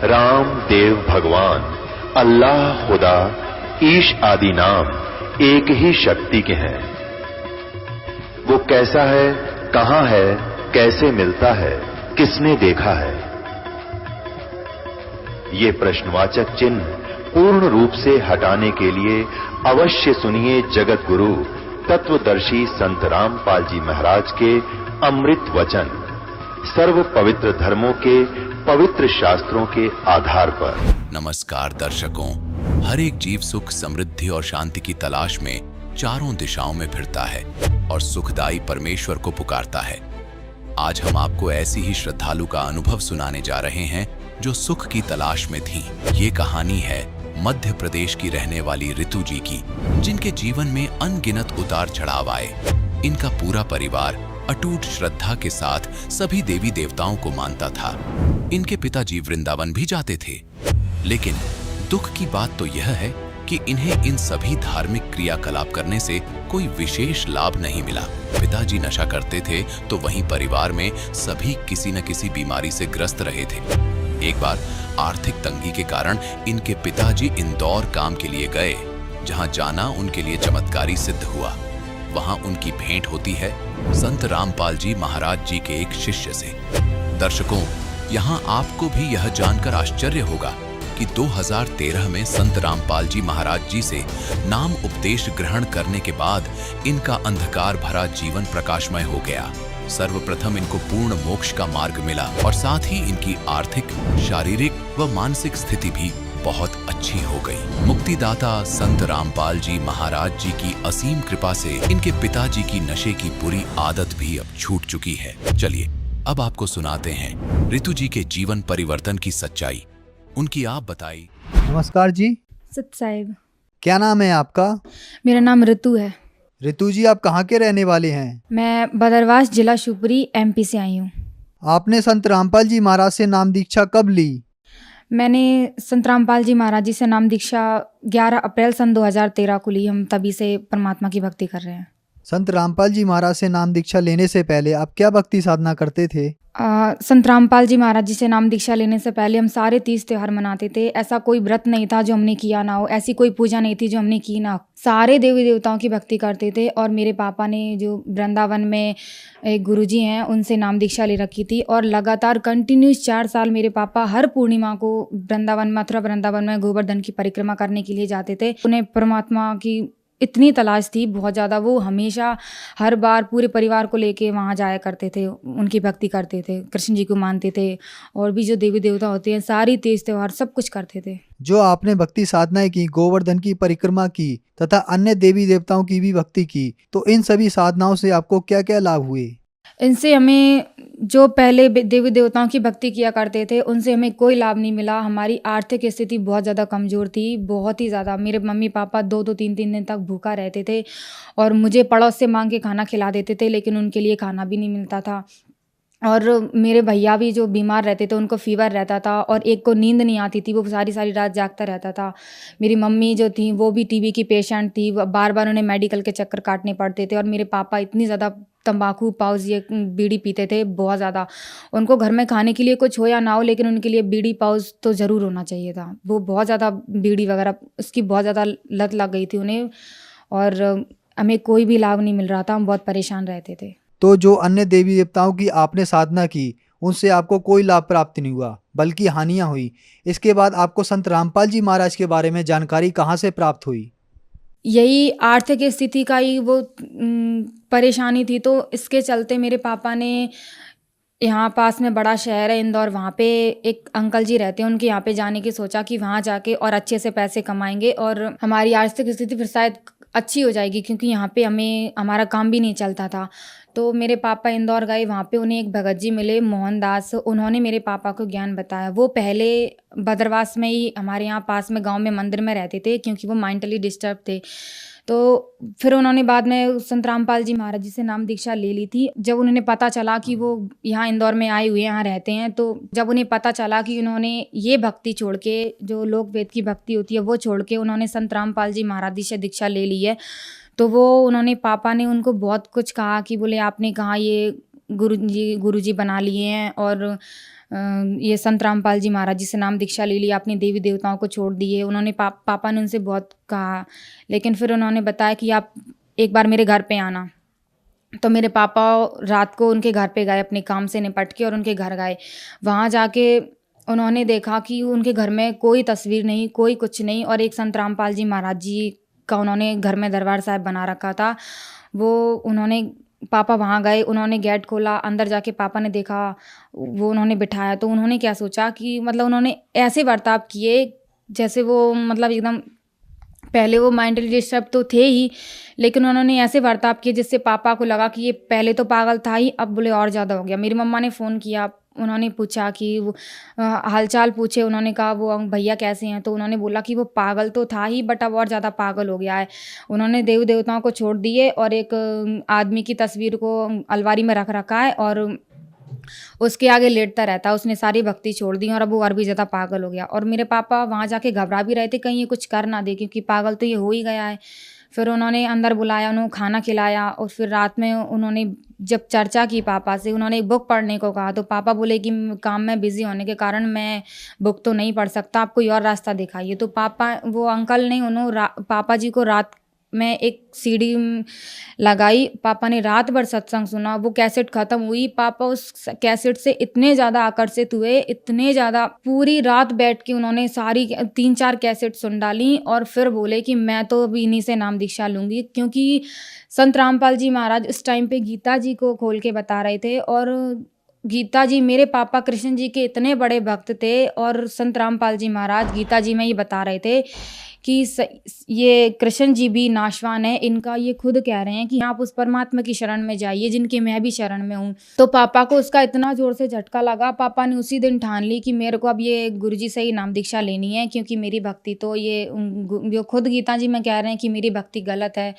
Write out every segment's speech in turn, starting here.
राम देव भगवान, अल्लाह खुदा, ईश आदि नाम एक ही शक्ति के हैं। वो कैसा है, कहां है, कैसे मिलता है, किसने देखा है? ये प्रश्नवाचक चिन्ह पूर्ण रूप से हटाने के लिए अवश्य सुनिए जगत गुरु तत्वदर्शी संत रामपाल जी महाराज के अमृत वचन, सर्व पवित्र धर्मों के पवित्र शास्त्रों के आधार पर। नमस्कार दर्शकों, हर एक जीव सुख, समृद्धि और शांति की तलाश में चारों दिशाओं में फिरता है और सुखदायी परमेश्वर को पुकारता है। आज हम आपको ऐसी ही श्रद्धालु का अनुभव सुनाने जा रहे हैं जो सुख की तलाश में थी। ये कहानी है मध्य प्रदेश की रहने वाली ऋतु जी की, जिनके जीवन में अनगिनत उतार चढ़ाव आए। इनका पूरा परिवार अटूट श्रद्धा के साथ सभी देवी देवताओं को मानता था। इनके पिताजी वृंदावन भी जाते थे, लेकिन दुख की बात तो यह है कि इन्हें इन सभी धार्मिक क्रियाकलाप करने से कोई विशेष लाभ नहीं मिला। पिताजी नशा करते थे तो वहीं परिवार में सभी किसी न किसी बीमारी से ग्रस्त रहे थे। एक बार आर्थिक तंगी के कारण इनके पिताजी इंदौर काम के लिए गए, जहां जाना उनके लिए चमत्कारी सिद्ध हुआ। वहां उनकी भेंट होती है संत रामपाल जी महाराज जी के एक शिष्य से। दर्शकों, यहां आपको भी यह जानकर आश्चर्य होगा कि 2013 में संत रामपाल जी महाराज जी से नाम उपदेश ग्रहण करने के बाद इनका अंधकार भरा जीवन प्रकाशमय हो गया। सर्वप्रथम इनको पूर्ण मोक्ष का मार्ग मिला और साथ ही इनकी आर्थिक, शारीरिक व मानसिक स्थिति भी बहुत अच्छी हो गई। मुक्तिदाता संत रामपाल जी महाराज जी की असीम कृपा से इनके पिताजी की नशे की बुरी आदत भी अब छूट चुकी है। चलिए अब आपको सुनाते हैं ऋतु जी के जीवन परिवर्तन की सच्चाई। उनकी आप बताई। नमस्कार जी। सत साहिब। क्या नाम है आपका? मेरा नाम ऋतु है। ऋतु जी, आप कहाँ के रहने वाले हैं? मैं बदरवास, जिला शिवपुरी, MP से आई हूँ। आपने संत रामपाल जी महाराज से नाम दीक्षा कब ली? मैंने संत रामपाल जी महाराज जी से नाम दीक्षा 11 अप्रैल सन 2013 को ली। हम तभी से परमात्मा की भक्ति कर रहे हैं। संत रामपाल जी महाराज से नाम दीक्षा लेने से पहले आप क्या भक्ति साधना करते थे? संत रामपाल जी महाराज जी से नाम दीक्षा लेने से पहले हम सारे 30 त्योहार मनाते थे। ऐसा कोई व्रत नहीं था जो हमने किया ना हो, ऐसी कोई पूजा नहीं थी जो हमने की ना हो। सारे देवी देवताओं की भक्ति करते थे। और मेरे पापा ने जो वृंदावन में एक गुरुजी हैं, उनसे नाम दीक्षा ले रखी थी और लगातार कंटिन्यूस 4 साल मेरे पापा हर पूर्णिमा को वृंदावन, मथुरा वृंदावन में गोवर्धन की परिक्रमा करने के लिए जाते थे। उन्हें परमात्मा की इतनी तलाश थी बहुत ज़्यादा, वो हमेशा हर बार पूरे परिवार को लेके वहाँ जाया करते थे, उनकी भक्ति करते थे, कृष्ण जी को मानते थे और भी जो देवी देवता होते हैं सारी तीज त्योहार सब कुछ करते थे। जो आपने भक्ति साधनाएं की, गोवर्धन की परिक्रमा की तथा अन्य देवी देवताओं की भी भक्ति की, तो इन सभी साधनाओं से आपको क्या क्या लाभ हुए? इनसे हमें, जो पहले देवी देवताओं की भक्ति किया करते थे, उनसे हमें कोई लाभ नहीं मिला। हमारी आर्थिक स्थिति बहुत ज़्यादा कमज़ोर थी, बहुत ही ज़्यादा। मेरे मम्मी पापा 2-2 3-3 दिन तक भूखा रहते थे और मुझे पड़ोस से मांग के खाना खिला देते थे, लेकिन उनके लिए खाना भी नहीं मिलता था। और मेरे भैया भी जो बीमार रहते थे, उनको फीवर रहता था और एक को नींद नहीं आती थी, वो सारी सारी रात जागता रहता था। मेरी मम्मी जो थी वो भी TB की पेशेंट थी, बार बार उन्हें मेडिकल के चक्कर काटने पड़ते थे। और मेरे पापा इतनी ज़्यादा तंबाकू, पाउच, ये बीड़ी पीते थे बहुत ज़्यादा। उनको घर में खाने के लिए कुछ हो या ना हो, लेकिन उनके लिए बीड़ी, पाउच तो ज़रूर होना चाहिए था। वो बहुत ज़्यादा बीड़ी वगैरह, उसकी बहुत ज़्यादा लत लग गई थी उन्हें और हमें कोई भी लाभ नहीं मिल रहा था। हम बहुत परेशान रहते थे। तो जो अन्य देवी देवताओं की आपने साधना की, उनसे आपको कोई लाभ प्राप्त नहीं हुआ, बल्कि हानियां हुई। इसके बाद आपको संत रामपाल जी महाराज के बारे में जानकारी कहाँ से प्राप्त हुई? यही आर्थिक स्थिति का ही वो परेशानी थी, तो इसके चलते मेरे पापा ने, यहाँ पास में बड़ा शहर है इंदौर, वहाँ पे एक अंकल जी रहते हैं, उनके यहाँ पे जाने की सोचा कि वहाँ जाके और अच्छे से पैसे कमाएंगे और हमारी आर्थिक स्थिति फिर शायद अच्छी हो जाएगी, क्योंकि यहाँ पे हमें हमारा काम भी नहीं चलता था। तो मेरे पापा इंदौर गए, वहाँ पे उन्हें एक भगत जी मिले, मोहनदास। उन्होंने मेरे पापा को ज्ञान बताया। वो पहले बदरवास में ही हमारे यहाँ पास में गांव में मंदिर में रहते थे, क्योंकि वो मेंटली डिस्टर्ब थे। तो फिर उन्होंने बाद में संत रामपाल जी महाराज जी से नाम दीक्षा ले ली थी। जब उन्हें पता चला कि वो यहाँ इंदौर में आए हुए यहाँ रहते हैं, तो जब उन्हें पता चला कि उन्होंने ये भक्ति छोड़ के, जो लोक वेद की भक्ति होती है वो छोड़ के उन्होंने संत रामपाल जी महाराज जी से दीक्षा ले ली है, तो वो उन्होंने, पापा ने उनको बहुत कुछ कहा कि बोले आपने कहा ये गुरुजी बना लिए हैं और ये संत रामपाल जी महाराज जी से नाम दीक्षा ले लिया, अपनी देवी देवताओं को छोड़ दिए। उन्होंने पापा ने उनसे बहुत कहा, लेकिन फिर उन्होंने बताया कि आप एक बार मेरे घर पे आना। तो मेरे पापा रात को उनके घर पे गए, अपने काम से निपट के, और उनके घर गए। वहाँ जाके उन्होंने देखा कि उनके घर में कोई तस्वीर नहीं, कोई कुछ नहीं, और एक संत रामपाल जी महाराज जी का उन्होंने घर में दरबार साहिब बना रखा था। पापा वहाँ गए, उन्होंने गेट खोला, अंदर जाके पापा ने देखा, वो उन्होंने बिठाया। तो उन्होंने क्या सोचा कि मतलब उन्होंने ऐसे बर्ताव किए जैसे वो मतलब एकदम, पहले वो मेंटली डिस्टर्ब तो थे ही, लेकिन उन्होंने ऐसे बर्ताव किए जिससे पापा को लगा कि ये पहले तो पागल था ही, अब बोले और ज़्यादा हो गया। मेरी मम्मा ने फ़ोन किया, उन्होंने पूछा कि वो हालचाल पूछे, उन्होंने कहा वो भैया कैसे हैं, तो उन्होंने बोला कि वो पागल तो था ही, बट अब और ज़्यादा पागल हो गया है। उन्होंने देव देवताओं को छोड़ दिए और एक आदमी की तस्वीर को अलमारी में रख रखा है और उसके आगे लेटता रहता है। उसने सारी भक्ति छोड़ दी और अब वो और भी ज़्यादा पागल हो गया। और मेरे पापा वहाँ जाके घबरा भी रहे थे कहीं ये कुछ कर ना दे, क्योंकि पागल तो ये हो ही गया है। फिर उन्होंने अंदर बुलाया, उन्होंने खाना खिलाया, और फिर रात में उन्होंने जब चर्चा की पापा से, उन्होंने एक बुक पढ़ने को कहा। तो पापा बोले कि काम में बिज़ी होने के कारण मैं बुक तो नहीं पढ़ सकता, आप कोई और रास्ता दिखाइए। तो पापा, वो अंकल ने पापा जी को रात में एक सीडी लगाई, पापा ने रात भर सत्संग सुना। वो कैसेट ख़त्म हुई, पापा उस कैसेट से इतने ज़्यादा आकर्षित हुए, इतने ज़्यादा, पूरी रात बैठ के उन्होंने सारी 3-4 कैसेट सुन डाली और फिर बोले कि मैं तो अभी इन्हीं से नाम दीक्षा लूँगी। क्योंकि संत रामपाल जी महाराज उस टाइम पे गीता जी को खोल के बता रहे थे, और गीता जी, मेरे पापा कृष्ण जी के इतने बड़े भक्त थे, और संत रामपाल जी महाराज गीता जी में ये बता रहे थे कि ये कृष्ण जी भी नाशवान है, इनका ये खुद कह रहे हैं कि आप उस परमात्मा की शरण में जाइए जिनके मैं भी शरण में हूँ। तो पापा को उसका इतना ज़ोर से झटका लगा, पापा ने उसी दिन ठान ली कि मेरे को अब ये गुरुजी से ही नाम दीक्षा लेनी है, क्योंकि मेरी भक्ति तो ये जो खुद गीता जी में कह रहे हैं कि मेरी भक्ति गलत है,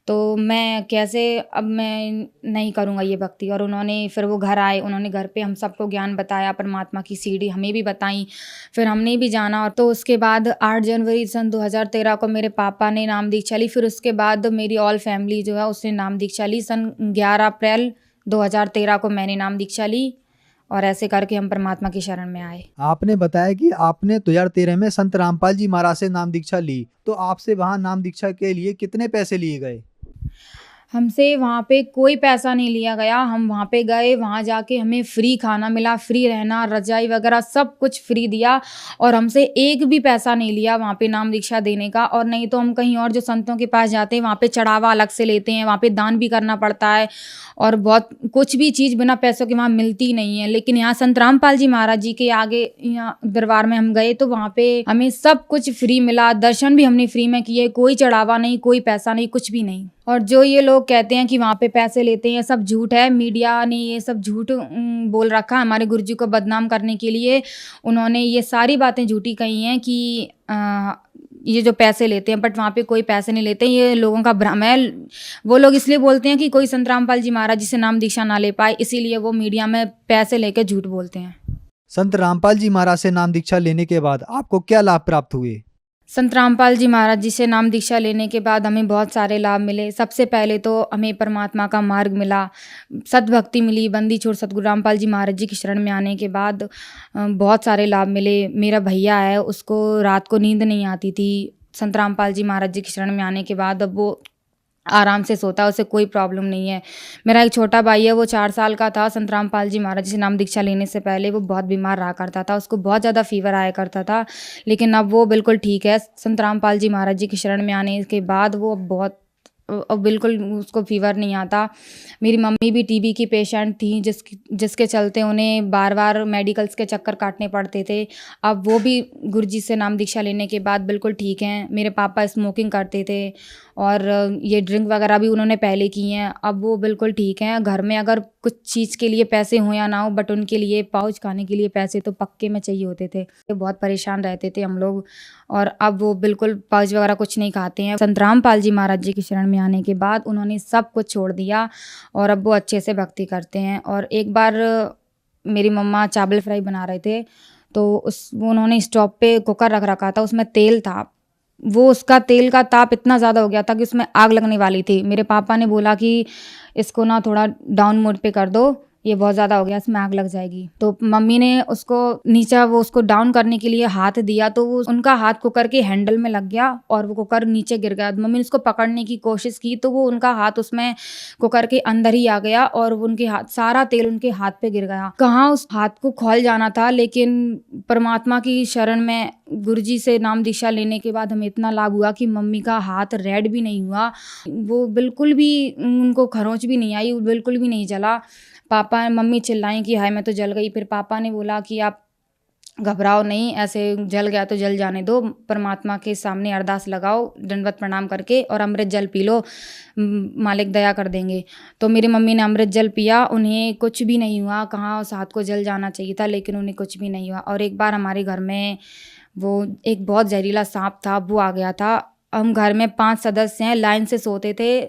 तो मैं कैसे, अब मैं नहीं करूँगा ये भक्ति। और उन्होंने फिर वो घर आए, उन्होंने घर पे हम सबको ज्ञान बताया, परमात्मा की सीढ़ी हमें भी बताई, फिर हमने भी जाना। और तो उसके बाद 8 जनवरी सन 2013 को मेरे पापा ने नाम दीक्षा ली। फिर उसके बाद मेरी ऑल फैमिली जो है उसने नाम दीक्षा ली। सन 11 अप्रैल 2013 को मैंने नाम दीक्षा ली, और ऐसे करके हम परमात्मा की शरण में आए। आपने बताया कि आपने 2013 में संत रामपाल जी महाराज से नाम दीक्षा ली, तो आपसे वहाँ नाम दीक्षा के लिए कितने पैसे लिए गए? हमसे वहाँ पे कोई पैसा नहीं लिया गया। हम वहाँ पे गए, वहाँ जाके हमें फ्री खाना मिला, फ्री रहना, रजाई वगैरह सब कुछ फ्री दिया, और हमसे एक भी पैसा नहीं लिया वहाँ पे नाम दीक्षा देने का। और नहीं तो हम कहीं और जो संतों के पास जाते हैं वहाँ पे चढ़ावा अलग से लेते हैं, वहाँ पे दान भी करना पड़ता है, और बहुत कुछ भी चीज़ बिना पैसों के वहाँ मिलती नहीं है। लेकिन यहाँ संत रामपाल जी महाराज जी के आगे यहाँ दरबार में हम गए तो वहाँ पे हमें सब कुछ फ्री मिला, दर्शन भी हमने फ्री में किए, कोई चढ़ावा नहीं, कोई पैसा नहीं, कुछ भी नहीं। और जो ये लोग कहते हैं कि वहाँ पे पैसे लेते हैं, सब झूठ है। मीडिया ने ये सब झूठ बोल रखा है हमारे गुरुजी को बदनाम करने के लिए। उन्होंने ये सारी बातें झूठी कही हैं कि ये जो पैसे लेते हैं, बट वहाँ पे कोई पैसे नहीं लेते, ये लोगों का भ्रम है। वो लोग इसलिए बोलते हैं कि कोई संत रामपाल जी महाराज जी से नाम दीक्षा ना ले पाए, इसीलिए वो मीडिया में पैसे लेकर झूठ बोलते हैं। संत रामपाल जी महाराज से नाम दीक्षा लेने के बाद आपको क्या लाभ प्राप्त हुए? संत रामपाल जी महाराज जी से नाम दीक्षा लेने के बाद हमें बहुत सारे लाभ मिले। सबसे पहले तो हमें परमात्मा का मार्ग मिला, सद्भक्ति मिली। बंदी छोड़ सतगुरु रामपाल जी महाराज जी की शरण में आने के बाद बहुत सारे लाभ मिले। मेरा भैया है, उसको रात को नींद नहीं आती थी। संत रामपाल जी महाराज जी की शरण में आने के बाद अब वो आराम से सोता है, उसे कोई प्रॉब्लम नहीं है। मेरा एक छोटा भाई है, वो 4 साल का था। संत रामपाल जी महाराज जी से नाम दीक्षा लेने से पहले वो बहुत बीमार रहा करता था, उसको बहुत ज़्यादा फीवर आया करता था, लेकिन अब वो बिल्कुल ठीक है। संत रामपाल जी महाराज जी की शरण में आने के बाद वो अब बिल्कुल उसको फीवर नहीं आता। मेरी मम्मी भी टीबी की पेशेंट थी, जिसके चलते उन्हें बार बार मेडिकल्स के चक्कर काटने पड़ते थे। अब वो भी गुरुजी से नाम दीक्षा लेने के बाद बिल्कुल ठीक हैं। मेरे पापा स्मोकिंग करते थे और ये ड्रिंक वगैरह भी उन्होंने पहले की हैं, अब वो बिल्कुल ठीक हैं। घर में अगर कुछ चीज़ के लिए पैसे हो या ना हो, बट उनके लिए पाउच खाने के लिए पैसे तो पक्के में चाहिए होते थे। बहुत परेशान रहते थे हम लोग, और अब वो बिल्कुल पाउच वगैरह कुछ नहीं खाते हैं। संत रामपाल जी महाराज जी की शरण में आने के बाद उन्होंने सब कुछ छोड़ दिया और अब वो अच्छे से भक्ति करते हैं। और एक बार मेरी मम्मा चावल फ्राई बना रहे थे, तो उन्होंने स्टोव पे कुकर रख रखा था, उसमें तेल था। वो उसका तेल का ताप इतना ज़्यादा हो गया था कि उसमें आग लगने वाली थी। मेरे पापा ने बोला कि इसको ना थोड़ा डाउन मोड पे कर दो, ये बहुत ज़्यादा हो गया, इसमें आग लग जाएगी। तो मम्मी ने उसको नीचे वो उसको डाउन करने के लिए हाथ दिया, तो वो उनका हाथ कुकर के हैंडल में लग गया और वो कुकर नीचे गिर गया। मम्मी ने उसको पकड़ने की कोशिश की तो वो उनका हाथ उसमें कुकर के अंदर ही आ गया और वो उनके हाथ, सारा तेल उनके हाथ पे गिर गया। कहाँ उस हाथ को खोल जाना था, लेकिन परमात्मा की शरण में गुरुजी से नाम दीक्षा लेने के बाद हमें इतना लाभ हुआ कि मम्मी का हाथ रेड भी नहीं हुआ, वो बिल्कुल भी उनको खरोंच भी नहीं आई, बिल्कुल भी नहीं जला। पापा मम्मी चिल्लाई कि हाय मैं तो जल गई, फिर पापा ने बोला कि आप घबराओ नहीं, ऐसे जल गया तो जल जाने दो, परमात्मा के सामने अरदास लगाओ दंडवत प्रणाम करके और अमृत जल पी लो, मालिक दया कर देंगे। तो मेरी मम्मी ने अमृत जल पिया, उन्हें कुछ भी नहीं हुआ। कहाँ उस हाथ को जल जाना चाहिए था, लेकिन उन्हें कुछ भी नहीं हुआ। और एक बार हमारे घर में वो एक बहुत जहरीला सांप था, वो आ गया था। हम घर में 5 सदस्य हैं, लाइन से सोते थे,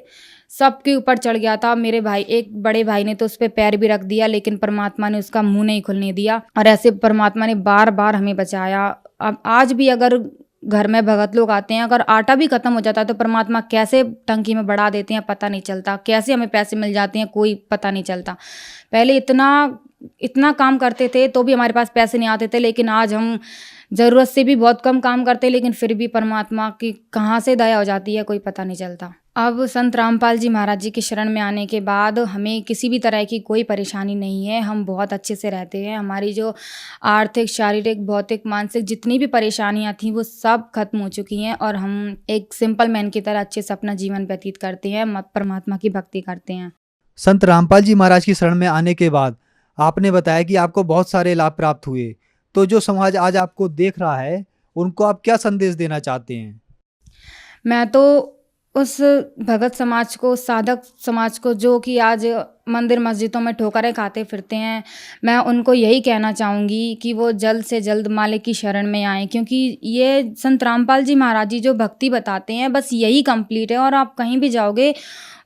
सबके ऊपर चढ़ गया था। मेरे भाई, एक बड़े भाई ने तो उस पर पैर भी रख दिया, लेकिन परमात्मा ने उसका मुंह नहीं खुलने दिया। और ऐसे परमात्मा ने बार बार हमें बचाया। अब आज भी अगर घर में भगत लोग आते हैं, अगर आटा भी खत्म हो जाता है तो परमात्मा कैसे टंकी में बढ़ा देते हैं पता नहीं चलता, कैसे हमें पैसे मिल जाते हैं कोई पता नहीं चलता। पहले इतना काम करते थे तो भी हमारे पास पैसे नहीं आते थे, लेकिन आज हम ज़रूरत से भी बहुत कम काम करते हैं, लेकिन फिर भी परमात्मा की कहाँ से दया हो जाती है कोई पता नहीं चलता। अब संत रामपाल जी महाराज जी की शरण में आने के बाद हमें किसी भी तरह की कोई परेशानी नहीं है, हम बहुत अच्छे से रहते हैं। हमारी जो आर्थिक, शारीरिक, भौतिक, मानसिक जितनी भी परेशानियां थी वो सब खत्म हो चुकी हैं और हम एक सिंपल मैन की तरह अच्छे से अपना जीवन व्यतीत करते हैं, परमात्मा की भक्ति करते हैं। संत रामपाल जी महाराज की शरण में आने के बाद आपने बताया कि आपको बहुत सारे लाभ प्राप्त हुए, तो जो समाज आज आपको देख रहा है उनको आप क्या संदेश देना चाहते हैं? मैं तो उस भगत समाज को, साधक समाज को, जो कि आज मंदिर मस्जिदों में ठोकरें खाते फिरते हैं, मैं उनको यही कहना चाहूँगी कि वो जल्द से जल्द मालिक की शरण में आएँ, क्योंकि ये संत रामपाल जी महाराज जी जो भक्ति बताते हैं बस यही कंप्लीट है। और आप कहीं भी जाओगे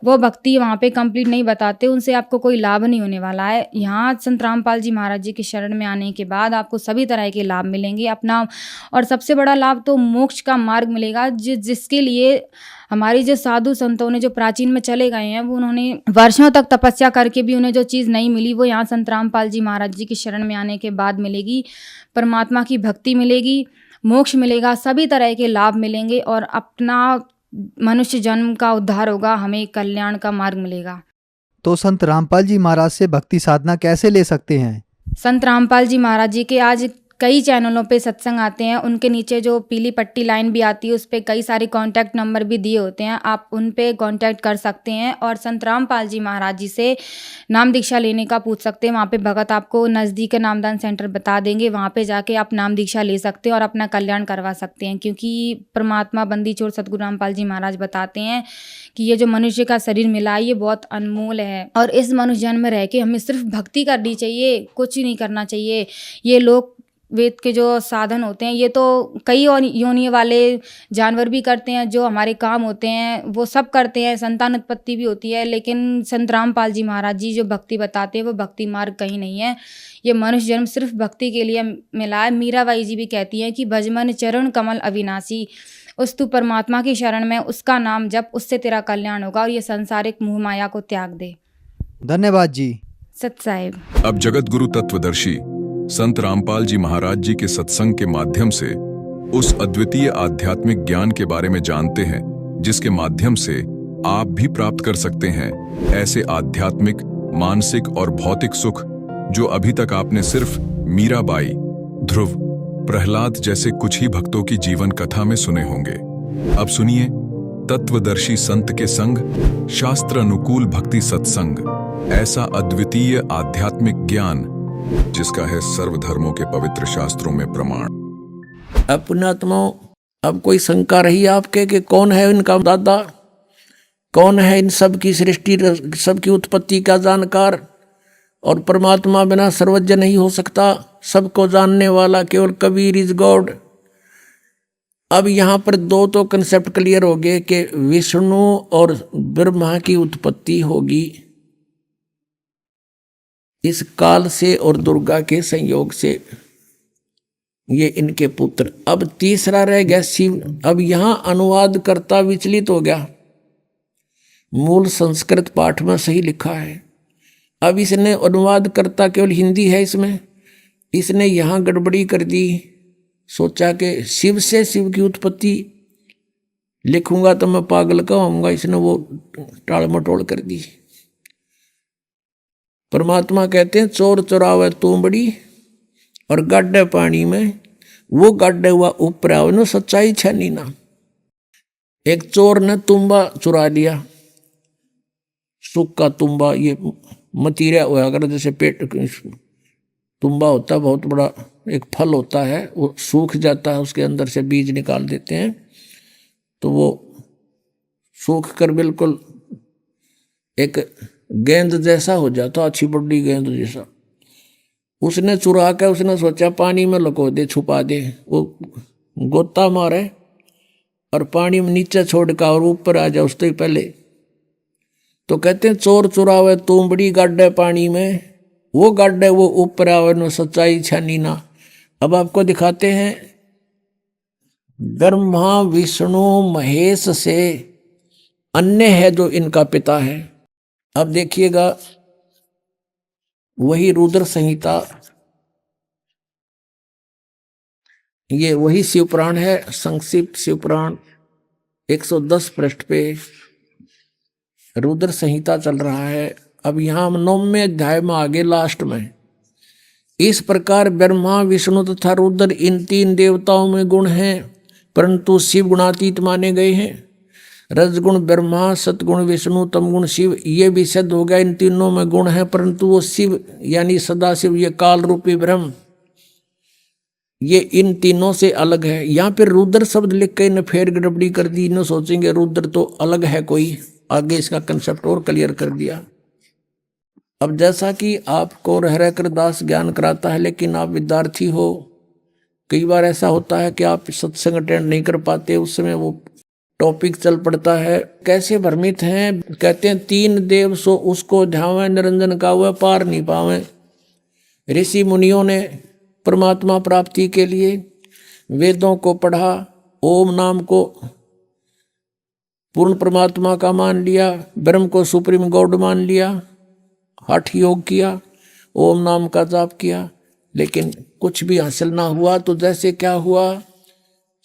वो भक्ति वहाँ पे कंप्लीट नहीं बताते, उनसे आपको कोई लाभ नहीं होने वाला है। यहाँ संत रामपाल जी महाराज जी की शरण में आने के बाद आपको सभी तरह के लाभ मिलेंगे अपना, और सबसे बड़ा लाभ तो मोक्ष का मार्ग मिलेगा, जिसके लिए हमारी जो साधु संतों ने जो प्राचीन में चले गए हैं, वो उन्होंने वर्षों तक तपस्या करके भी उन्हें जो चीज़ नहीं मिली वो यहाँ संत रामपाल जी महाराज जी की शरण में आने के बाद मिलेगी। परमात्मा की भक्ति मिलेगी, मोक्ष मिलेगा, सभी तरह के लाभ मिलेंगे और अपना मनुष्य जन्म का उद्धार होगा, हमें कल्याण का मार्ग मिलेगा। तो संत रामपाल जी महाराज से भक्ति साधना कैसे ले सकते हैं? संत रामपाल जी महाराज जी के आज कई चैनलों पे सत्संग आते हैं, उनके नीचे जो पीली पट्टी लाइन भी आती है उस पर कई सारे कॉन्टैक्ट नंबर भी दिए होते हैं, आप उन पे कॉन्टैक्ट कर सकते हैं और संत रामपाल जी महाराज जी से नाम दीक्षा लेने का पूछ सकते हैं। वहाँ पे भगत आपको नज़दीक के नामदान सेंटर बता देंगे, वहाँ पे जाके आप नाम दीक्षा ले सकते हैं और अपना कल्याण करवा सकते हैं। क्योंकि परमात्मा बंदी चोर सतगुरु रामपाल जी महाराज बताते हैं कि ये जो मनुष्य का शरीर मिला है ये बहुत अनमोल है और इस मनुष्य जन्म में रह के हमें सिर्फ भक्ति करनी चाहिए, कुछ नहीं करना चाहिए। ये लोग वेद के जो साधन होते हैं ये तो कई और योनि वाले जानवर भी करते हैं, जो हमारे काम होते हैं वो सब करते हैं, संतान उत्पत्ति भी होती है, लेकिन संत रामपाल जी महाराज जी जो भक्ति बताते हैं वो भक्ति मार्ग कहीं नहीं है। ये मनुष्य जन्म सिर्फ भक्ति के लिए मिला है। मीराबाई जी भी कहती हैं कि भजमन चरण कमल अविनाशी, उस तू परमात्मा की शरण में, उसका नाम जप, उससे तेरा कल्याण होगा और ये संसारिक मोह माया को त्याग दे। धन्यवाद जी। सत साहिब। अब जगत गुरु तत्वदर्शी संत रामपाल जी महाराज जी के सत्संग के माध्यम से उस अद्वितीय आध्यात्मिक ज्ञान के बारे में जानते हैं जिसके माध्यम से आप भी प्राप्त कर सकते हैं ऐसे आध्यात्मिक, मानसिक और भौतिक सुख जो अभी तक आपने सिर्फ मीराबाई, ध्रुव, प्रहलाद जैसे कुछ ही भक्तों की जीवन कथा में सुने होंगे। अब सुनिए तत्वदर्शी संत के संग शास्त्र अनुकूल भक्ति सत्संग, ऐसा अद्वितीय आध्यात्मिक ज्ञान जिसका है सर्वधर्मों के पवित्र शास्त्रों में प्रमाण। अब पुण्यात्माओं, अब कोई शंका रही आपके कि कौन है इनका दादा, कौन है इन सब की सृष्टि, सबकी उत्पत्ति का जानकार, और परमात्मा बिना सर्वज्ञ नहीं हो सकता, सबको जानने वाला केवल कबीर इज गॉड। अब यहाँ पर दो तो कंसेप्ट क्लियर हो गए कि विष्णु और ब्रह्मा की उत्पत्ति होगी इस काल से और दुर्गा के संयोग से, ये इनके पुत्र। अब तीसरा रह गया शिव। अब यहां अनुवाद करता विचलित हो गया। मूल संस्कृत पाठ में सही लिखा है अब इसने अनुवाद करता केवल हिंदी है इसमें, इसने यहाँ गड़बड़ी कर दी। सोचा कि शिव से शिव की उत्पत्ति लिखूंगा तो मैं पागल कहूंगा, इसने वो टाल मटोल कर दी। परमात्मा कहते हैं चोर चुरावे तुमबड़ी और गाड्डे पानी में, वो गाड्डे हुआ ऊपर आओ न सच्चाई छनी ना। एक चोर ने तुम्बा चुरा लिया, सूखा तुम्बा, ये मतीरा हुआ कर जैसे पेट तुम्बा होता है, बहुत बड़ा एक फल होता है, वो सूख जाता है, उसके अंदर से बीज निकाल देते हैं तो वो सूख कर बिल्कुल एक गेंद जैसा हो जाता, अच्छी बड़ी गेंद जैसा। उसने चुरा कर उसने सोचा पानी में लुको दे, छुपा दे, वो गोता मारे और पानी में नीचे छोड़ का और ऊपर आ जाए उससे पहले। तो कहते हैं चोर चुरावे तुमबड़ी गाड्डे पानी में, वो गाड्डे वो ऊपर आवे न सच्चाई छानी ना। अब आपको दिखाते हैं ब्रह्मा विष्णु महेश से अन्य है जो इनका पिता है। अब देखिएगा वही रुद्र संहिता, ये वही शिवपुराण है, संक्षिप्त शिवपुराण 110 पृष्ठ पे रुद्र संहिता चल रहा है। अब यहाँ हम 9वें अध्याय में आगे लास्ट में, इस प्रकार ब्रह्मा विष्णु तथा रुद्र इन 3 देवताओं में गुण हैं, परंतु शिव गुणातीत माने गए हैं। रजगुण ब्रह्मा, सतगुण विष्णु, तमगुण शिव, ये भी सिद्ध हो गया इन तीनों में गुण है, परंतु वो शिव यानी सदाशिव, ये काल रूपी ब्रह्म, ये इन तीनों से अलग है। यहाँ पे रुद्र शब्द लिख के इन्हें फेर गड़बड़ी कर दी, इन्हें सोचेंगे रुद्र तो अलग है कोई, आगे इसका कंसेप्ट और क्लियर कर दिया। अब जैसा कि आपको रह रह कर दास ज्ञान कराता है, लेकिन आप विद्यार्थी हो, कई बार ऐसा होता है कि आप सत्संग अटेंड नहीं कर पाते, उस समय वो टॉपिक चल पड़ता है। कैसे भ्रमित हैं, कहते हैं 3 देव सो उसको ध्यावे, निरंजन का हुआ पार नहीं पावे। ऋषि मुनियों ने परमात्मा प्राप्ति के लिए वेदों को पढ़ा, ओम नाम को पूर्ण परमात्मा का मान लिया, ब्रह्म को सुप्रीम गॉड मान लिया, हठ योग किया, ओम नाम का जाप किया, लेकिन कुछ भी हासिल ना हुआ। तो जैसे क्या हुआ,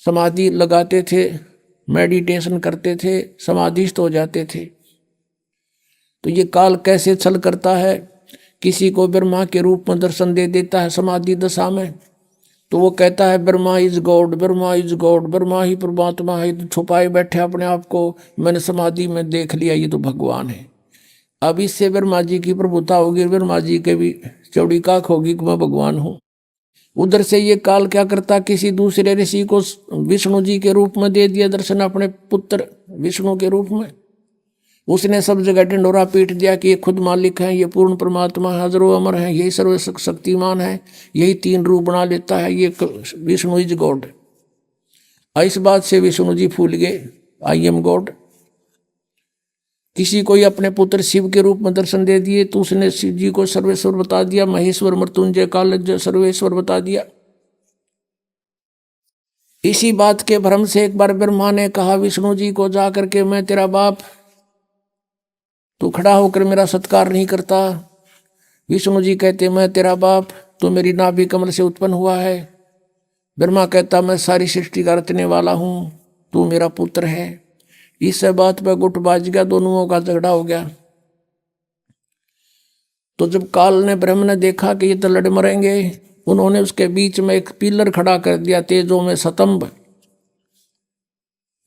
समाधि लगाते थे, मेडिटेशन करते थे, समाधिस्थ हो जाते थे। तो ये काल कैसे छल करता है, किसी को ब्रह्मा के रूप में दर्शन दे देता है समाधि दशा में, तो वो कहता है Brahma is God, Brahma is God, Brahma ही परमात्मा है, तो छुपाए बैठे अपने आप को, मैंने समाधि में देख लिया ये तो भगवान है। अब इससे ब्रह्मा जी की प्रभुता होगी, ब्रह्मा जी के भी चौड़ी काख होगी कि मैं भगवान हूँ। उधर से ये काल क्या करता, किसी दूसरे ऋषि को विष्णु जी के रूप में दे दिया दर्शन, अपने पुत्र विष्णु के रूप में। उसने सब जगह ढिंडोरा पीट दिया कि ये खुद मालिक है, ये पूर्ण परमात्मा है, हजरो अमर है, यही सर्व शक्तिमान है, यही 3 रूप बना लेता है, ये विष्णु इज गॉड। इस बात से विष्णु जी फूल गए, आई एम गॉड। किसी को अपने पुत्र शिव के रूप में दर्शन दे दिए तो उसने शिव जी को सर्वेश्वर बता दिया, महेश्वर मृत्युंजय काल सर्वेश्वर बता दिया। इसी बात के भ्रम से एक बार ब्रह्मा ने कहा विष्णु जी को जा करके, मैं तेरा बाप, तू खड़ा होकर मेरा सत्कार नहीं करता। विष्णु जी कहते मैं तेरा बाप, तू मेरी नाभि कमल से उत्पन्न हुआ है। ब्रह्मा कहता मैं सारी सृष्टि का रचने वाला हूँ, तू मेरा पुत्र है। इस बात पर गुट बाज गया, दोनों का झगड़ा हो गया। तो जब काल ने ब्रह्म ने देखा कि ये तो लड़ मरेंगे, उन्होंने उसके बीच में एक पिलर खड़ा कर दिया, तेजों में स्तंभ।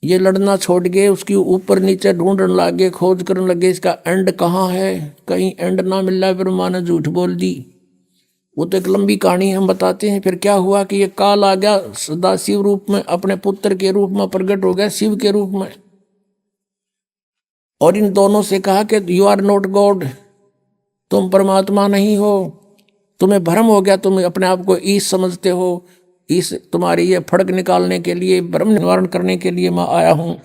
ये लड़ना छोड़ गए, उसकी ऊपर नीचे ढूंढने लगे, खोज करने लगे इसका एंड कहाँ है। कहीं एंड ना मिल रहा, ब्रह्मा ने झूठ बोल दी। वो तो एक लंबी कहानी हम बताते हैं। फिर क्या हुआ कि ये काल आ गया सदा शिव रूप में, अपने पुत्र के रूप में प्रकट हो गया, शिव के रूप में। और इन दोनों से कहा कि यू आर नॉट गॉड, तुम परमात्मा नहीं हो, तुम्हें भ्रम हो गया, तुम अपने आप को ईश समझते हो। इस तुम्हारी ये फड़क निकालने के लिए, भ्रम निवारण करने के लिए मैं आया हूं।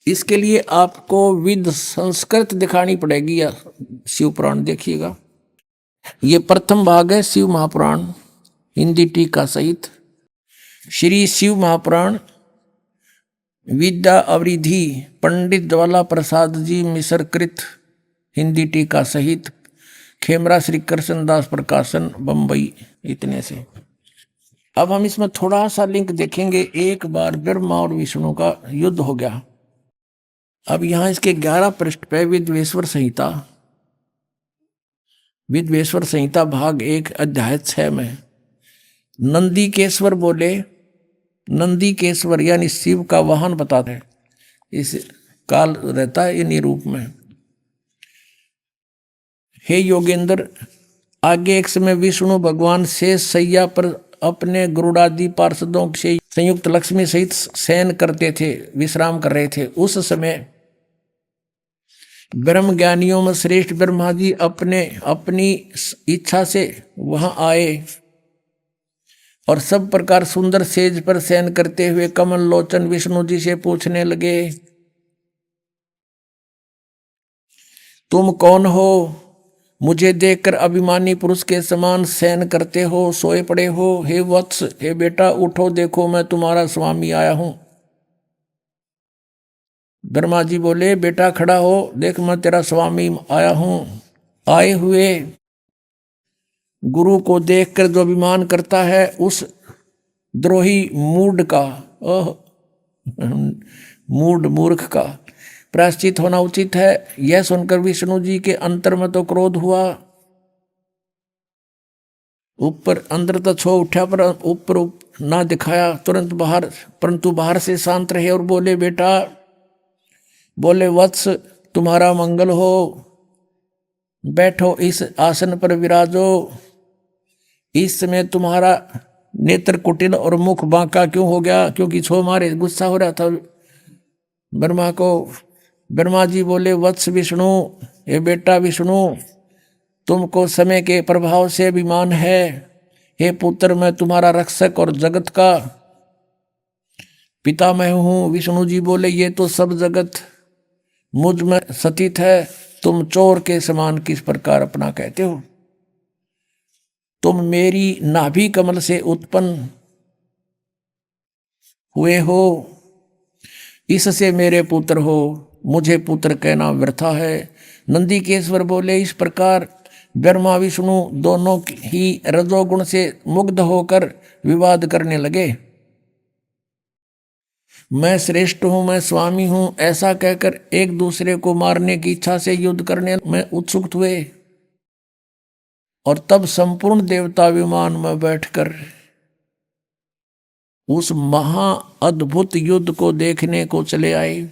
इसके लिए आपको विद संस्कृत दिखानी पड़ेगी। या शिव पुराण देखिएगा, ये प्रथम भाग है शिव महापुराण, हिंदी टीका सहित। श्री शिव महापुराण विद्या अवरिधि पंडित ज्वाला प्रसाद जी मिसर कृत हिंदी टीका सहित, खेमरा श्री कृष्णदास प्रकाशन बंबई, इतने से। अब हम इसमें थोड़ा सा लिंक देखेंगे। एक बार ब्रह्मा और विष्णु का युद्ध हो गया। अब यहां इसके 11 पृष्ठ पे विद्वेश्वर संहिता, विद्वेश्वर संहिता भाग 1 अध्याय 6 में नंदीकेश्वर बोले, नंदीकेश्वर यानी शिव का वाहन बताते हैं। इस काल रहता है इन्हीं रूप में। हे योगेंद्र, आगे एक समय विष्णु भगवान शेष सैया पर अपने गरुड़ादि पार्षदों से संयुक्त लक्ष्मी सहित शयन करते थे, विश्राम कर रहे थे। उस समय ब्रह्म ज्ञानियों में श्रेष्ठ ब्रह्मा जी अपनी इच्छा से वहां आए और सब प्रकार सुंदर सेज पर शयन करते हुए कमल लोचन विष्णु जी से पूछने लगे, तुम कौन हो? मुझे देखकर अभिमानी पुरुष के समान शयन करते हो, सोए पड़े हो। हे वत्स, हे बेटा, उठो, देखो मैं तुम्हारा स्वामी आया हूं। ब्रह्मा जी बोले, बेटा खड़ा हो, देख मैं तेरा स्वामी आया हूं। आए हुए गुरु को देखकर जो अभिमान करता है उस द्रोही मूढ़ का, मूर्ख का प्रायश्चित होना उचित है। यह सुनकर विष्णु जी के अंतर में तो क्रोध हुआ, ऊपर अंदर तो छो उठा पर ऊपर ना दिखाया तुरंत बाहर, परंतु बाहर से शांत रहे और बोले, बेटा, बोले वत्स, तुम्हारा मंगल हो, बैठो, इस आसन पर विराजो। इस समय तुम्हारा नेत्र कुटिल और मुख बांका क्यों हो गया? क्योंकि छो मारे गुस्सा हो रहा था ब्रह्मा को। ब्रह्मा जी बोले, वत्स विष्णु, ये बेटा विष्णु, तुमको समय के प्रभाव से अभिमान है। हे पुत्र, मैं तुम्हारा रक्षक और जगत का पिता मैं हूं। विष्णु जी बोले, ये तो सब जगत मुझ में स्थित है, तुम चोर के समान किस प्रकार अपना कहते हो? तुम मेरी नाभि कमल से उत्पन्न हुए हो, इससे मेरे पुत्र हो, मुझे पुत्र कहना व्यर्थ है। नंदीकेश्वर बोले, इस प्रकार ब्रह्मा विष्णु दोनों ही रजोगुण से मुग्ध होकर विवाद करने लगे। मैं श्रेष्ठ हूं, मैं स्वामी हूं, ऐसा कहकर एक दूसरे को मारने की इच्छा से युद्ध करने में उत्सुक हुए। और तब संपूर्ण देवता विमान में बैठकर उस महा अद्भुत युद्ध को देखने को चले आए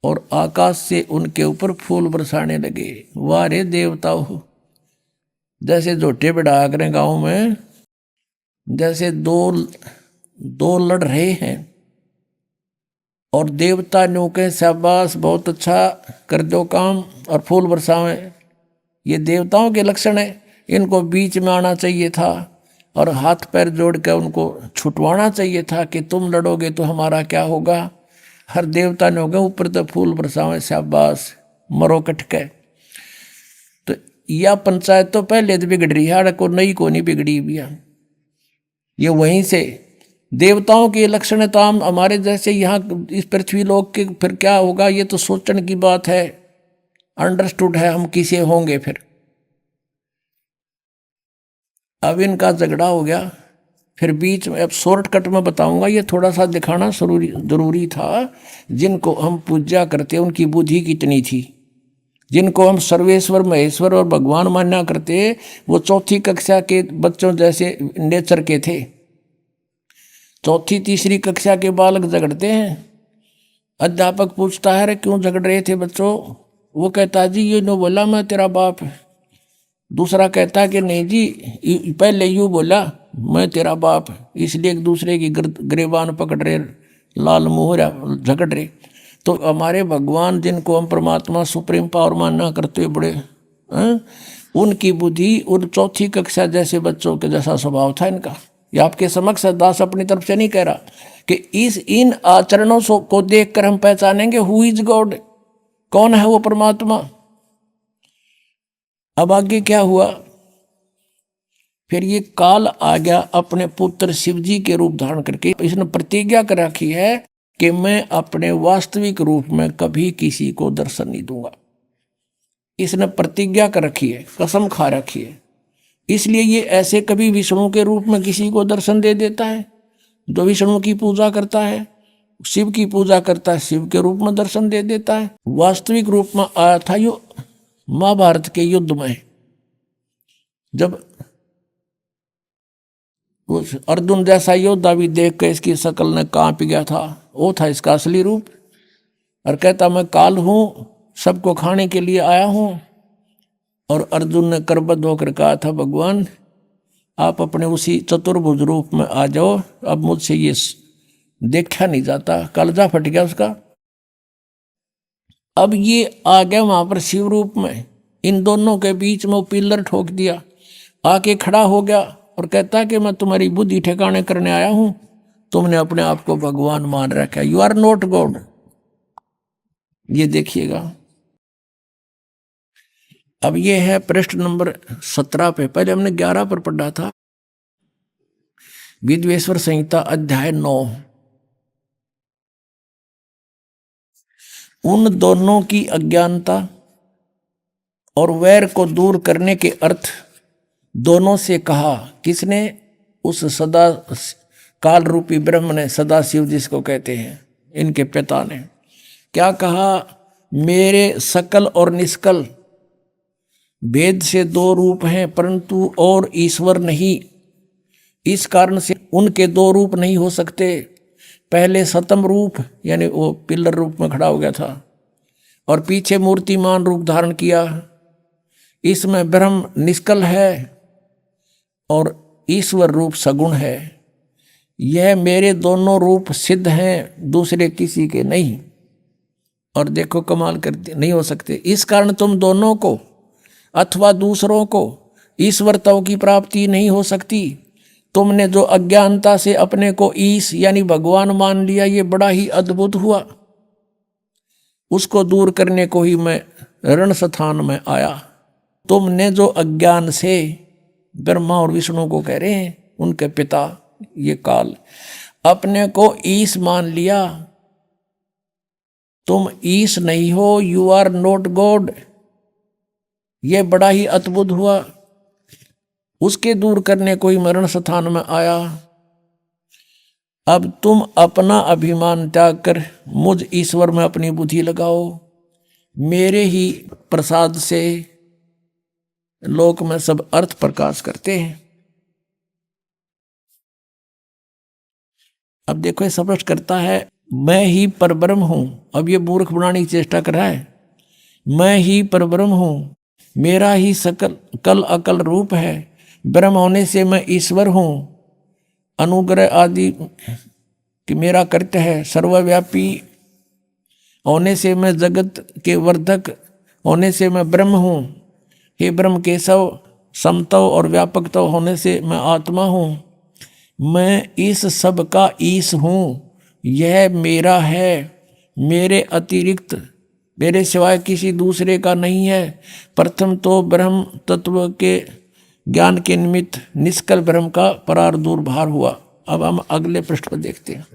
और आकाश से उनके ऊपर फूल बरसाने लगे। वाह रे देवताओं, जैसे झोटे बढ़ा करें गांव में, जैसे दो लड़ रहे हैं और देवता न्यू के शाबाश, बहुत अच्छा कर दो काम, और फूल बरसावें। ये देवताओं के लक्षण है। इनको बीच में आना चाहिए था और हाथ पैर जोड़ कर उनको छुटवाना चाहिए था कि तुम लड़ोगे तो हमारा क्या होगा। हर देवता ने हो गए ऊपर तो फूल बरसावें, शाबाश, मरो कटके। तो यह पंचायत तो पहले तो बिगड़ रही है, को नई को नहीं बिगड़ी भी है। ये वहीं से देवताओं के लक्षण तो हमारे जैसे यहाँ इस पृथ्वी लोक के फिर क्या होगा, ये तो सोचने की बात है। अंडरस्टूड है हम किसे होंगे फिर। अब इनका झगड़ा हो गया, फिर बीच में, अब शॉर्टकट में बताऊंगा, ये थोड़ा सा दिखाना जरूरी था। जिनको हम पूजा करते उनकी बुद्धि कितनी थी। जिनको हम सर्वेश्वर महेश्वर और भगवान मान्या करते वो चौथी कक्षा के बच्चों जैसे नेचर के थे। चौथी तीसरी कक्षा के बालक झगड़ते हैं। अध्यापक पूछता है, क्यों झगड़ रहे थे बच्चों? वो कहता है, जी ये नो बोला मैं तेरा बाप। दूसरा कहता है कि नहीं जी, पहले यूँ बोला मैं तेरा बाप, इसलिए एक दूसरे की गिरबान पकड़ रहे, लाल मुहरा झगड़ रहे। तो हमारे भगवान जिनको हम परमात्मा सुप्रीम पावर मानना करते बड़े उनकी बुद्धि उन चौथी कक्षा जैसे बच्चों के जैसा स्वभाव था इनका। ये आपके समक्ष दास अपनी तरफ से नहीं कह रहा कि इन आचरणों को देखकर हम पहचानेंगे हु इज गॉड, कौन है वो परमात्मा। अब आगे क्या हुआ, फिर ये काल आ गया अपने पुत्र शिवजी के रूप धारण करके। इसने प्रतिज्ञा कर रखी है कि मैं अपने वास्तविक रूप में कभी किसी को दर्शन नहीं दूंगा। इसने प्रतिज्ञा कर रखी है, कसम खा रखी है। इसलिए ये ऐसे कभी विष्णु के रूप में किसी को दर्शन दे देता है, जो विष्णु की पूजा करता है, शिव की पूजा करता है, शिव के रूप में दर्शन दे देता है। वास्तविक रूप में आया था यो महाभारत के युद्ध में, जब उस अर्जुन जैसा योद्धा भी देख के इसकी शकल ने कांप गया था, वो था इसका असली रूप। और कहता मैं काल हूं, सबको खाने के लिए आया हूं। और अर्जुन ने करबद्ध होकर कहा था भगवान आप अपने उसी चतुर्भुज रूप में आ जाओ, अब मुझसे ये देखा नहीं जाता। कलजा फट गया उसका। अब ये आ गया वहां पर शिव रूप में, इन दोनों के बीच में वो पिल्लर ठोक दिया, आके खड़ा हो गया और कहता कि मैं तुम्हारी बुद्धि ठिकाने करने आया हूं, तुमने अपने आप को भगवान मान रखा, यू आर नॉट गॉड। ये देखिएगा। अब ये है पृष्ठ नंबर 17 पे, पहले हमने 11 पर पढ़ा था। विद्वेश्वर संहिता अध्याय 9। उन दोनों की अज्ञानता और वैर को दूर करने के अर्थ दोनों से कहा। किसने? उस सदा काल रूपी ब्रह्म ने, सदा शिव जिसको कहते हैं, इनके पिता ने क्या कहा? मेरे सकल और निष्कल भेद से दो रूप हैं, परंतु और ईश्वर नहीं। इस कारण से उनके दो रूप नहीं हो सकते। पहले सतम रूप यानी वो पिल्लर रूप में खड़ा हो गया था, और पीछे मूर्तिमान रूप धारण किया। इसमें ब्रह्म निष्कल है और ईश्वर रूप सगुण है। यह मेरे दोनों रूप सिद्ध हैं, दूसरे किसी के नहीं। और देखो कमाल करते नहीं हो सकते। इस कारण तुम दोनों को अथवा दूसरों को ईश्वरत्व की प्राप्ति नहीं हो सकती। तुमने जो अज्ञानता से अपने को ईश यानी भगवान मान लिया, ये बड़ा ही अद्भुत हुआ। उसको दूर करने को ही मैं रण स्थान में आया। तुमने जो अज्ञान से ब्रह्मा और विष्णु को कह रहे हैं, उनके पिता ये काल, अपने को ईश मान लिया। तुम ईश नहीं हो, यू आर नॉट गॉड। ये बड़ा ही अद्भुत हुआ। उसके दूर करने को ही मरण स्थान में आया। अब तुम अपना अभिमान त्याग कर मुझ ईश्वर में अपनी बुद्धि लगाओ। मेरे ही प्रसाद से लोक में सब अर्थ प्रकाश करते हैं। अब देखो ये स्पष्ट करता है, मैं ही परब्रह्म हूं। अब ये मूर्ख बनाने की चेष्टा कर रहा है। मैं ही परब्रह्म हूं, मेरा ही सकल कल अकल रूप है। ब्रह्म होने से मैं ईश्वर हूं। अनुग्रह आदि कि मेरा कर्तव्य है। सर्वव्यापी होने से मैं जगत के वर्धक होने से मैं ब्रह्म हूँ। हे ब्रह्म केशव, समतव और व्यापकत्व होने से मैं आत्मा हूँ। मैं इस सब का ईश हूँ। यह मेरा है, मेरे अतिरिक्त, मेरे सिवाय किसी दूसरे का नहीं है। प्रथम तो ब्रह्म तत्व के ज्ञान के निमित्त निष्कल ब्रह्म का परार दूर भार हुआ। अब हम अगले पृष्ठ पर देखते हैं,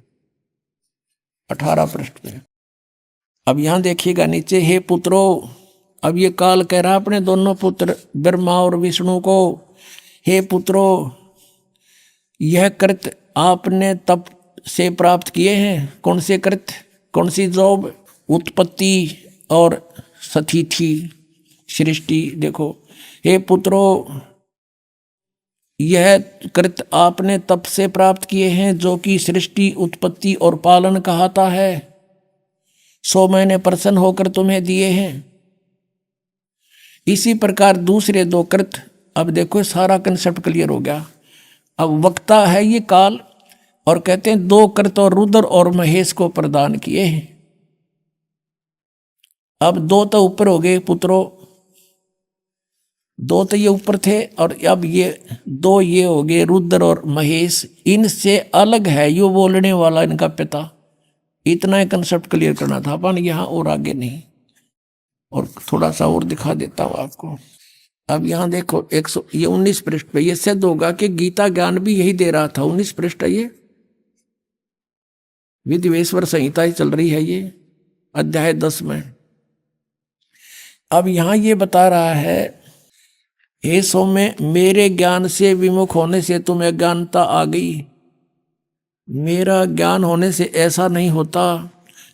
18 पृष्ठ पे। अब यहां देखिएगा नीचे, हे पुत्रो। अब ये काल कह रहा अपने दोनों पुत्र ब्रह्मा और विष्णु को, हे पुत्रो, यह कृत आपने तप से प्राप्त किए हैं। कौन से कृत, कौन सी जॉब? उत्पत्ति और सतिथि, सृष्टि। देखो, हे पुत्रो, यह कृत आपने तप से प्राप्त किए हैं, जो कि सृष्टि, उत्पत्ति और पालन कहता है। 100 मैंने प्रसन्न होकर तुम्हें दिए हैं। इसी प्रकार दूसरे दो कृत। अब देखो सारा कंसेप्ट क्लियर हो गया। अब वक्ता है ये काल, और कहते हैं 2 कृत और रुद्र और महेश को प्रदान किए हैं। अब 2 तो ऊपर हो गए पुत्रों, 2 तो ये ऊपर थे, और अब ये 2 ये हो गए रुद्र और महेश। इनसे अलग है यो बोलने वाला, इनका पिता। इतना ही कंसेप्ट क्लियर करना था अपन, यहाँ और आगे नहीं। और थोड़ा सा और दिखा देता हूँ आपको। अब यहाँ देखो 19 पृष्ठ पे ये सिद्ध होगा कि गीता ज्ञान भी यही दे रहा था। 19 पृष्ठ है ये, विद्वेश्वर संहिता ही चल रही है ये, अध्याय 10 में। अब यहाँ ये बता रहा है, हे सौम्य, मेरे ज्ञान से विमुख होने से तुम्हें अज्ञानता आ गई। मेरा ज्ञान होने से ऐसा नहीं होता,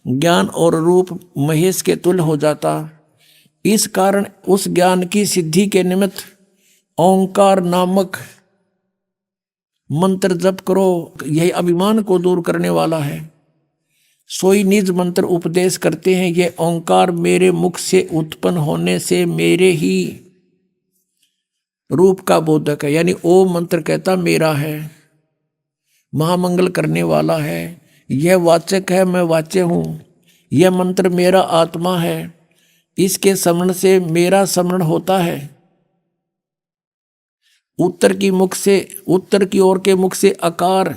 ज्ञान और रूप महेश के तुल्य हो जाता। इस कारण उस ज्ञान की सिद्धि के निमित्त ओंकार नामक मंत्र जप करो, यही अभिमान को दूर करने वाला है। सोई निज मंत्र उपदेश करते हैं, ये ओंकार मेरे मुख से उत्पन्न होने से मेरे ही रूप का बोधक है। यानी ओम मंत्र कहता मेरा है, महामंगल करने वाला है, यह वाचक है, मैं वाच्य हूँ, यह मंत्र मेरा आत्मा है, इसके स्मरण से मेरा स्मरण होता है। उत्तर की ओर के मुख से अकार,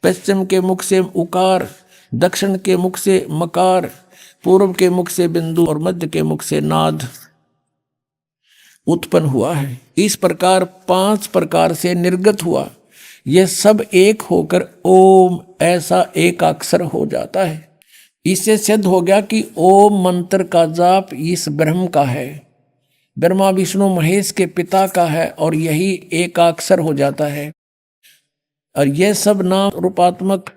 पश्चिम के मुख से उकार, दक्षिण के मुख से मकार, पूर्व के मुख से बिंदु और मध्य के मुख से नाद उत्पन्न हुआ है। इस प्रकार 5 प्रकार से निर्गत हुआ, यह सब एक होकर ओम ऐसा एक अक्षर हो जाता है। इससे सिद्ध हो गया कि ओम मंत्र का जाप इस ब्रह्म का है, ब्रह्मा विष्णु महेश के पिता का है, और यही एक अक्षर हो जाता है। और यह सब नाम रूपात्मक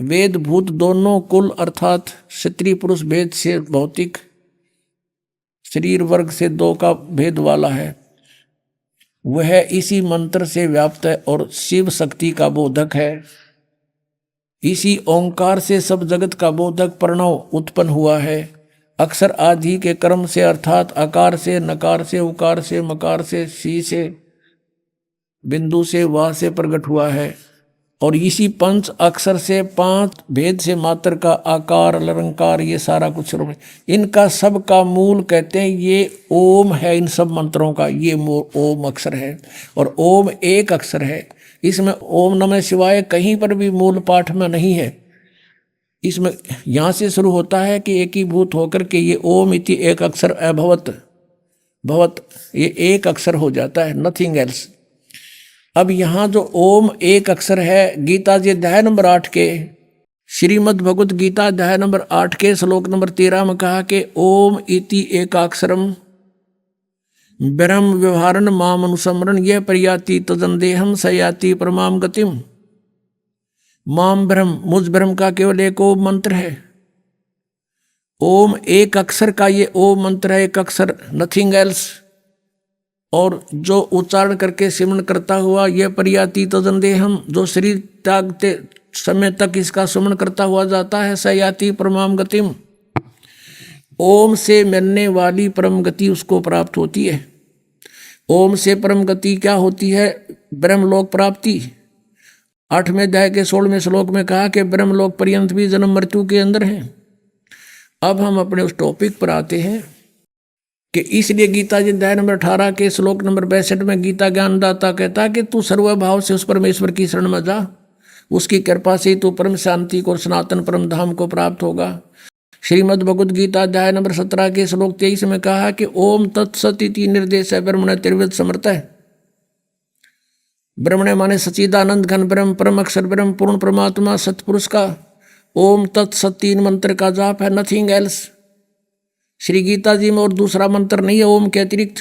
वेद भूत दोनों कुल अर्थात स्त्री पुरुष भेद से भौतिक शरीर वर्ग से 2 का भेद वाला है, वह इसी मंत्र से व्याप्त है और शिव शक्ति का बोधक है। इसी ओंकार से सब जगत का बोधक प्रणव उत्पन्न हुआ है। अक्षर आदि के क्रम से अर्थात आकार से, नकार से, उकार से, मकार से, सी से, बिंदु से, वा से प्रकट हुआ है। और इसी 5 अक्षर से 5 भेद से मात्र का आकार, अलंकार, ये सारा कुछ इनका सब का मूल कहते हैं ये ओम है। इन सब मंत्रों का ये ओम अक्षर है, और ओम एक अक्षर है। इसमें ओम नमः शिवाय कहीं पर भी मूल पाठ में नहीं है। इसमें यहाँ से शुरू होता है कि एकीभूत होकर के ये ओम इति एक अक्षर अभवत भवत, ये एक अक्षर हो जाता है, नथिंग एल्स। अब यहाँ जो ओम एक अक्षर है, गीता जी अध्याय नंबर 8 के श्रीमद् भगवत गीता अध्याय नंबर 8 के श्लोक नंबर 13 में कहा कि ओम इति एकाक्षरम ब्रह्म व्यवहारन माम अनुसमरण यह प्रयाति तदंदेहम सयाति परमाम गतिम। माम ब्रह्म, मुझ ब्रह्म का केवल एक ओम मंत्र है। ओम एक अक्षर का ये ओम मंत्र है, एक अक्षर, नथिंग एल्स। और जो उच्चारण करके सिमरण करता हुआ यह प्रयाति तदंदेहम, जो शरीर त्यागते समय तक इसका सुमन करता हुआ जाता है, सयाति परमाम गतिम, ओम से मिलने वाली परम गति उसको प्राप्त होती है। ओम से परम गति क्या होती है? ब्रह्मलोक प्राप्ति। 8वें अध्याय के 16वें श्लोक में कहा कि ब्रह्मलोक पर्यंत भी जन्म मृत्यु के अंदर है। अब हम अपने उस टॉपिक पर आते हैं कि इसलिए गीता जी अध्याय नंबर 18 के श्लोक नंबर 62 में गीता ज्ञानदाता कहता है कि तू सर्वभाव से उस परमेश्वर की शरण में जा, उसकी कृपा से तू परम शांति को और सनातन परम धाम को प्राप्त होगा। श्रीमद् भगवद गीता अध्याय नंबर 17 के श्लोक 23 में कहा कि ओम तत्सत इति निर्देश है ब्रह्मण त्रिविध समर्थ है। ब्रह्मण माने सच्चिदानंद घन ब्रह्म, परम अक्षर ब्रह्म, पूर्ण परमात्मा सतपुरुष का ओम तत्सत 3 मंत्र का जाप है, नथिंग एल्स। श्री गीता जी में और दूसरा मंत्र नहीं है ओम के अतिरिक्त।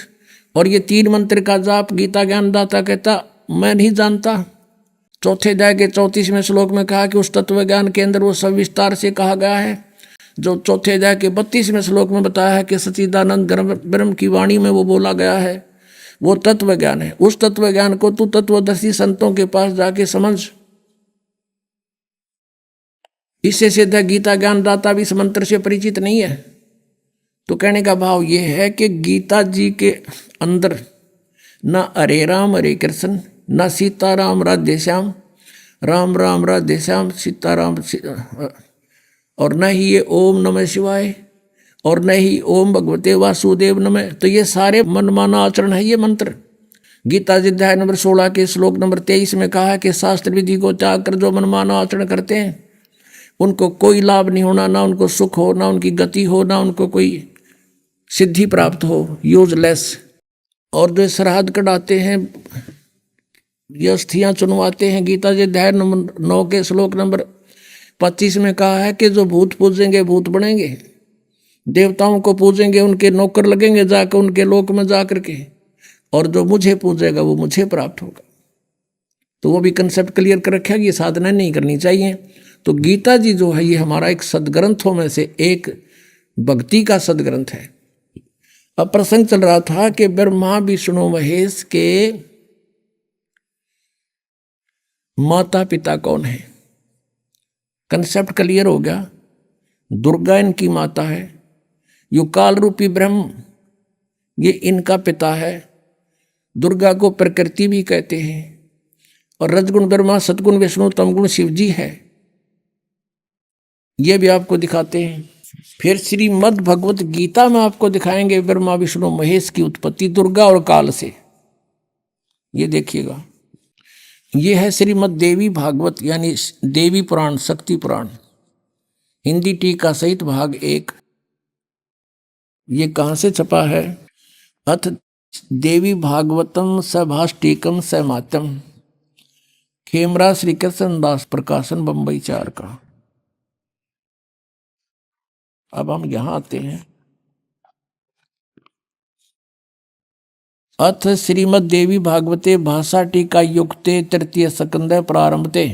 और ये 3 मंत्र का जाप गीता ज्ञानदाता कहता मैं नहीं जानता। चौथे अध्याय के 34वें श्लोक में कहा कि उस तत्व ज्ञान के अंदर वो सब विस्तार से कहा गया है, जो चौथे अध्याय के 32वें श्लोक में बताया है कि सच्चिदानंद ब्रह्म की वाणी में वो बोला गया है, वो तत्व ज्ञान है। उस तत्व ज्ञान को तू तत्वदर्शी संतों के पास जाके समझ। इससे सिद्ध है गीता ज्ञानदाता भी इस मंत्र से परिचित नहीं है। तो कहने का भाव ये है कि गीता जी के अंदर न हरे राम हरे कृष्ण, न सीताराम राधे श्याम, राम राम राधे श्याम सीताराम, और न ही ये ओम नमः शिवाय, और न ही ओम भगवते वासुदेव नमः। तो ये सारे मनमाना आचरण है ये मंत्र। गीता जी अध्याय नंबर 16 के श्लोक नंबर 23 में कहा कि शास्त्र विधि को त्याग कर जो मनमाना आचरण करते हैं उनको कोई लाभ नहीं होना, ना उनको सुख हो, ना उनकी गति हो, ना उनको कोई सिद्धि प्राप्त हो, यूजलेस। और जो श्राद्ध कढ़ाते हैं, ये अस्थियाँ चुनवाते हैं, गीता जी अध्याय नंबर 9 के श्लोक नंबर 25 में कहा है कि जो भूत पूजेंगे भूत बनेंगे, देवताओं को पूजेंगे, उनके नौकर लगेंगे जाकर उनके लोक में जा करके, और जो मुझे पूजेगा वो मुझे प्राप्त होगा। तो वो भी कंसेप्ट क्लियर कर रखा है कि ये साधना नहीं करनी चाहिए। तो गीता जी जो है ये हमारा एक सदग्रंथों में से एक भक्ति का सदग्रंथ है। अब प्रसंग चल रहा था कि ब्रह्मा विष्णु महेश के माता पिता कौन है। कंसेप्ट क्लियर हो गया। दुर्गा इनकी माता है, यो काल रूपी ब्रह्म ये इनका पिता है। दुर्गा को प्रकृति भी कहते हैं, और रजगुण ब्रह्मा, सतगुण विष्णु, तमगुण शिव जी है। ये भी आपको दिखाते हैं। फिर श्रीमद् भगवत गीता में आपको दिखाएंगे ब्रह्मा विष्णु महेश की उत्पत्ति दुर्गा और काल से। ये देखिएगा, ये है श्रीमद् देवी भागवत यानी देवी पुराण, शक्ति पुराण, हिंदी टीका सहित भाग 1। ये कहाँ से छपा है? अथ देवी भागवतम सभाष्टीकम समात्यम, खेमरा श्री कृष्ण दास प्रकाशन, बंबई 4 का। अब हम यहां आते हैं। अथ श्रीमद् देवी भागवते भाषा टीका युक्ते तृतीय स्कंद प्रारंभते।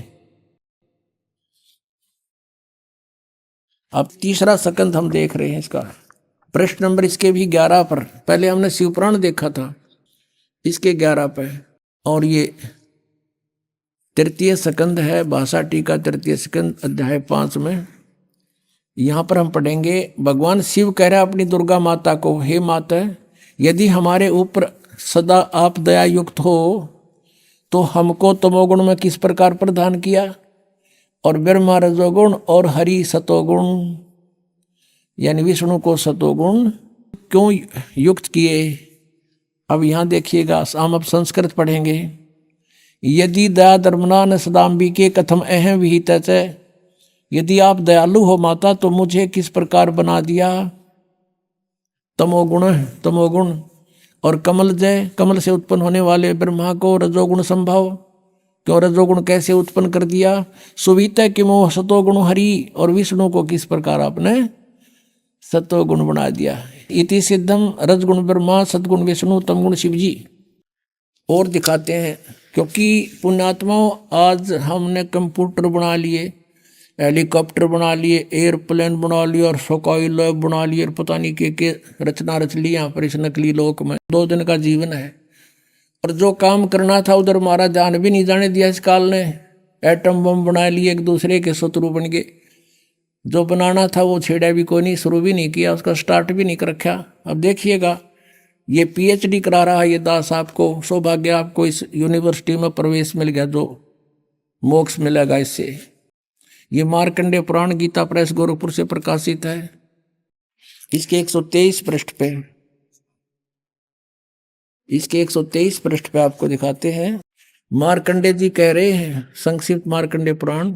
अब तीसरा स्कंद हम देख रहे हैं इसका। प्रश्न नंबर इसके भी 11 पर। पहले हमने शिवपुराण देखा था, इसके 11 पे, और ये तृतीय स्कंद है, भाषा टीका तृतीय स्कंद अध्याय 5 में। यहाँ पर हम पढ़ेंगे, भगवान शिव कह रहे अपनी दुर्गा माता को, हे माता, यदि हमारे ऊपर सदा आप दया युक्त हो तो हमको तमोगुण में किस प्रकार प्रदान किया, और ब्रह्मा रजोगुण और हरि सतोगुण यानी विष्णु को सतोगुण क्यों युक्त किए। अब यहाँ देखिएगा, हम अब संस्कृत पढ़ेंगे। यदि दया धर्मना न सदाम्बिके कथम अहम विहित, यदि आप दयालु हो माता तो मुझे किस प्रकार बना दिया। तमोगुण और कमल जय, कमल से उत्पन्न होने वाले ब्रह्मा को रजोगुण संभव, क्यों रजोगुण कैसे उत्पन्न कर दिया। सुवित किमो सतोगुण हरि, और विष्णु को किस प्रकार आपने सतोगुण बना दिया। इति सिद्धम रजगुण ब्रह्मा सतगुण विष्णु तमगुण शिव जी। और दिखाते हैं, क्योंकि पुण्यात्माओं आज हमने कंप्यूटर बना लिए, हेलीकॉप्टर बना लिए, एयरप्लेन बना लिए, और स्काई लैब बना लिए, और पता नहीं के रचना रच ली यहाँ पर इस नकली लोक में। 2 दिन का जीवन है, और जो काम करना था उधर हमारा ध्यान भी नहीं जाने दिया इस काल ने। एटम बम बना लिए, एक दूसरे के शत्रु बन गए। जो बनाना था वो छेड़ा भी कोई नहीं, शुरू भी नहीं किया, उसका स्टार्ट भी नहीं कर रखा। अब देखिएगा, ये PhD करा रहा है ये दास आपको। सौभाग्य आपको इस यूनिवर्सिटी में प्रवेश मिल गया, जो मोक्ष मिलेगा इससे। ये मार्कंडेय पुराण गीता प्रेस गोरखपुर से प्रकाशित है। इसके 123 पृष्ठ पे, इसके 123 पृष्ठ पे आपको दिखाते हैं। मार्कंडेय जी कह रहे हैं, संक्षिप्त मार्कंडेय पुराण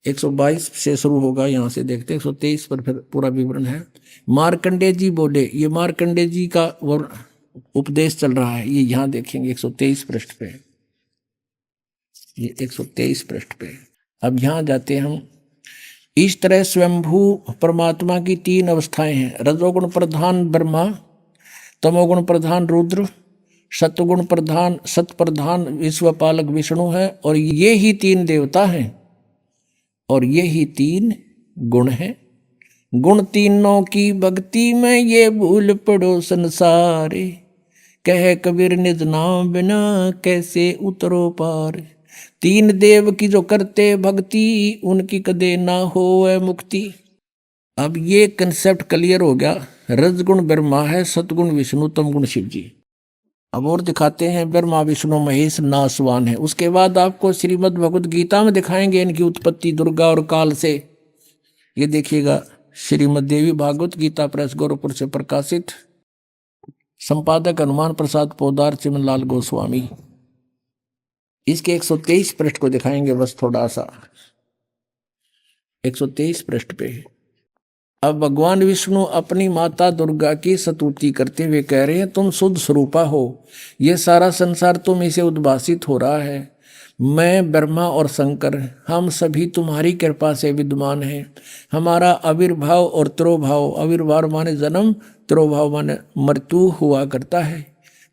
122 से शुरू होगा, यहाँ से देखते हैं 123 पर फिर पूरा विवरण है। मार्कंडेय जी बोले, ये मार्कंडेय जी का उपदेश चल रहा है, ये यहाँ देखेंगे 123 पृष्ठ पे, ये 123 पृष्ठ पे। अब यहाँ जाते हम। इस तरह स्वयंभू परमात्मा की 3 अवस्थाएं हैं। रजोगुण प्रधान ब्रह्मा, तमोगुण प्रधान रुद्र, सत्वगुण प्रधान सत प्रधान विश्वपालक विष्णु है, और ये ही 3 देवता हैं, और ये ही 3 गुण हैं। गुण तीनों की भक्ति में ये भूल पड़ो संसारे, कह कबीर निज नाम बिना कैसे उतरो पार। 3 देव की जो करते भक्ति, उनकी कदे ना होवे मुक्ति। अब ये कंसेप्ट क्लियर हो गया। रजगुण ब्रह्मा है, सतगुण विष्णु, तमगुण शिव जी। अब और दिखाते हैं, ब्रह्मा विष्णु महेश नासवान है। उसके बाद आपको श्रीमद् भगवत गीता में दिखाएंगे इनकी उत्पत्ति दुर्गा और काल से। ये देखिएगा, श्रीमद् देवी भागवत गीता प्रेस गोरखपुर से प्रकाशित, संपादक हनुमान प्रसाद पोदार, चिमनलाल गोस्वामी। इसके 123 पृष्ठ को दिखाएंगे बस थोड़ा सा, 123 पृष्ठ पे। अब भगवान विष्णु अपनी माता दुर्गा की स्तुति करते हुए कह रहे हैं, तुम शुद्ध स्वरूपा हो, ये सारा संसार तुम इसे उद्भासित हो रहा है, मैं ब्रह्मा और शंकर हम सभी तुम्हारी कृपा से विद्यमान हैं। हमारा आविर्भाव और तिरोभाव, आविर्भाव माने जन्म, तिरोभाव माने मृत्यु हुआ करता है।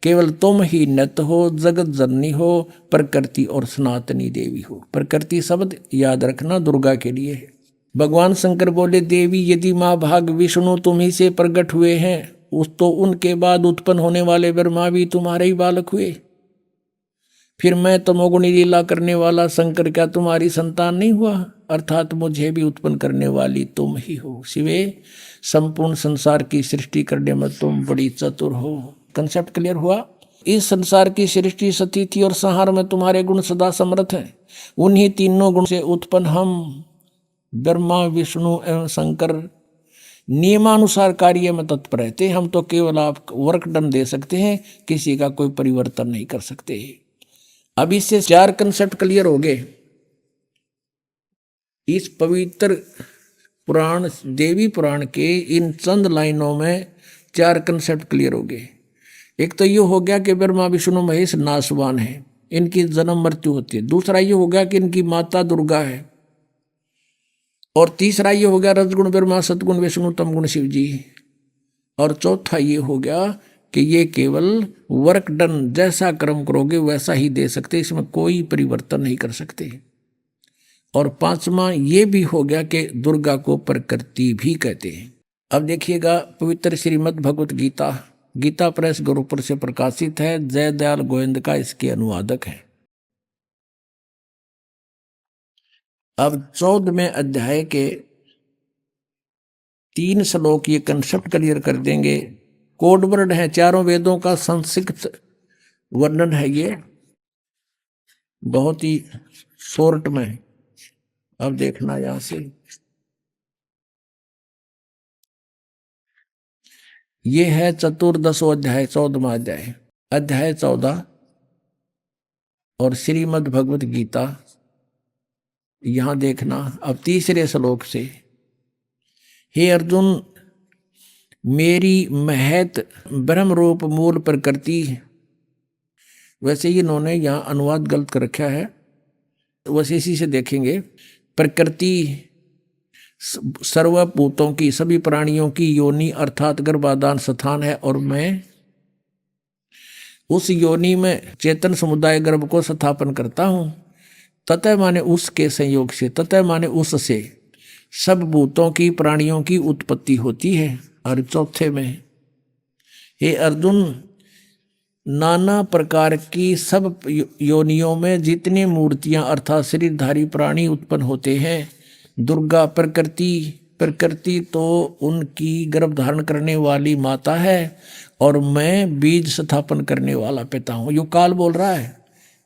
केवल तुम ही नित्य हो, जगत जननी हो, प्रकृति और सनातनी देवी हो। प्रकृति शब्द याद रखना दुर्गा के लिए है। भगवान शंकर बोले, देवी यदि माँ भाग विष्णु तुम्ही से प्रकट हुए हैं, उस तो उनके बाद उत्पन्न होने वाले ब्रह्मा भी तुम्हारे ही बालक हुए। फिर मैं तमोगुणी लीला करने वाला शंकर क्या तुम्हारी संतान नहीं हुआ? अर्थात मुझे भी उत्पन्न करने वाली तुम ही हो। शिवे, संपूर्ण संसार की सृष्टि करने में तुम बड़ी चतुर हो। कंसेप्ट क्लियर हुआ? इस संसार की सृष्टि स्थिति और संहार में तुम्हारे गुण सदा समर्थ हैं। उन्हीं तीनों गुण से उत्पन्न हम ब्रह्मा, विष्णु एवं शंकर नियमानुसार कार्य में तत्पर रहते। हम तो केवल आप वर्क डन दे सकते हैं, किसी का कोई परिवर्तन नहीं कर सकते। अब इससे 4 कंसेप्ट क्लियर हो गए। इस पवित्र पुराण, देवी पुराण के इन चंद लाइनों में 4 कंसेप्ट क्लियर हो गए। एक तो ये हो गया कि ब्रह्मा विष्णु महेश नाशवान है, इनकी जन्म मृत्यु होती है। दूसरा ये हो गया कि इनकी माता दुर्गा है। और तीसरा ये हो गया रजगुण ब्रह्मा, सतगुण विष्णु, तमगुण शिव जी। और चौथा ये हो गया कि ये केवल वर्क डन, जैसा कर्म करोगे वैसा ही दे सकते, इसमें कोई परिवर्तन नहीं कर सकते। और 5वां ये भी हो गया कि दुर्गा को प्रकृति भी कहते हैं। अब देखिएगा, पवित्र श्रीमद् भगवत गीता, गीता प्रेस गुरुपुर से प्रकाशित है। जयदयाल गोविंद का इसके अनुवादक है। अब 14वें अध्याय के 3 श्लोक ये कंसेप्ट क्लियर कर देंगे। कोड वर्ड है, चारों वेदों का संक्षिप्त वर्णन है ये, बहुत ही शॉर्ट में। अब देखना यहां से, ये है 14वां अध्याय, 14वां अध्याय, अध्याय 14 और श्रीमद् भगवत गीता। यहां देखना अब 3रे श्लोक से, हे अर्जुन, मेरी महत ब्रह्म रूप मूल प्रकृति। वैसे ही इन्होंने यहाँ अनुवाद गलत कर रखा है, वैसे इसी से देखेंगे। प्रकृति सर्वभूतों की, सभी प्राणियों की योनि अर्थात गर्भाधान स्थान है, और मैं उस योनि में चेतन समुदाय गर्भ को स्थापन करता हूँ। ततः माने उसके संयोग से, ततः माने उससे सब भूतों की, प्राणियों की उत्पत्ति होती है। और चौथे में, हे अर्जुन, नाना प्रकार की सब योनियों में जितनी मूर्तियां अर्थात शरीरधारी प्राणी उत्पन्न होते हैं, दुर्गा प्रकृति, प्रकृति तो उनकी गर्भ धारण करने वाली माता है, और मैं बीज स्थापन करने वाला पिता हूँ। यो काल बोल रहा है।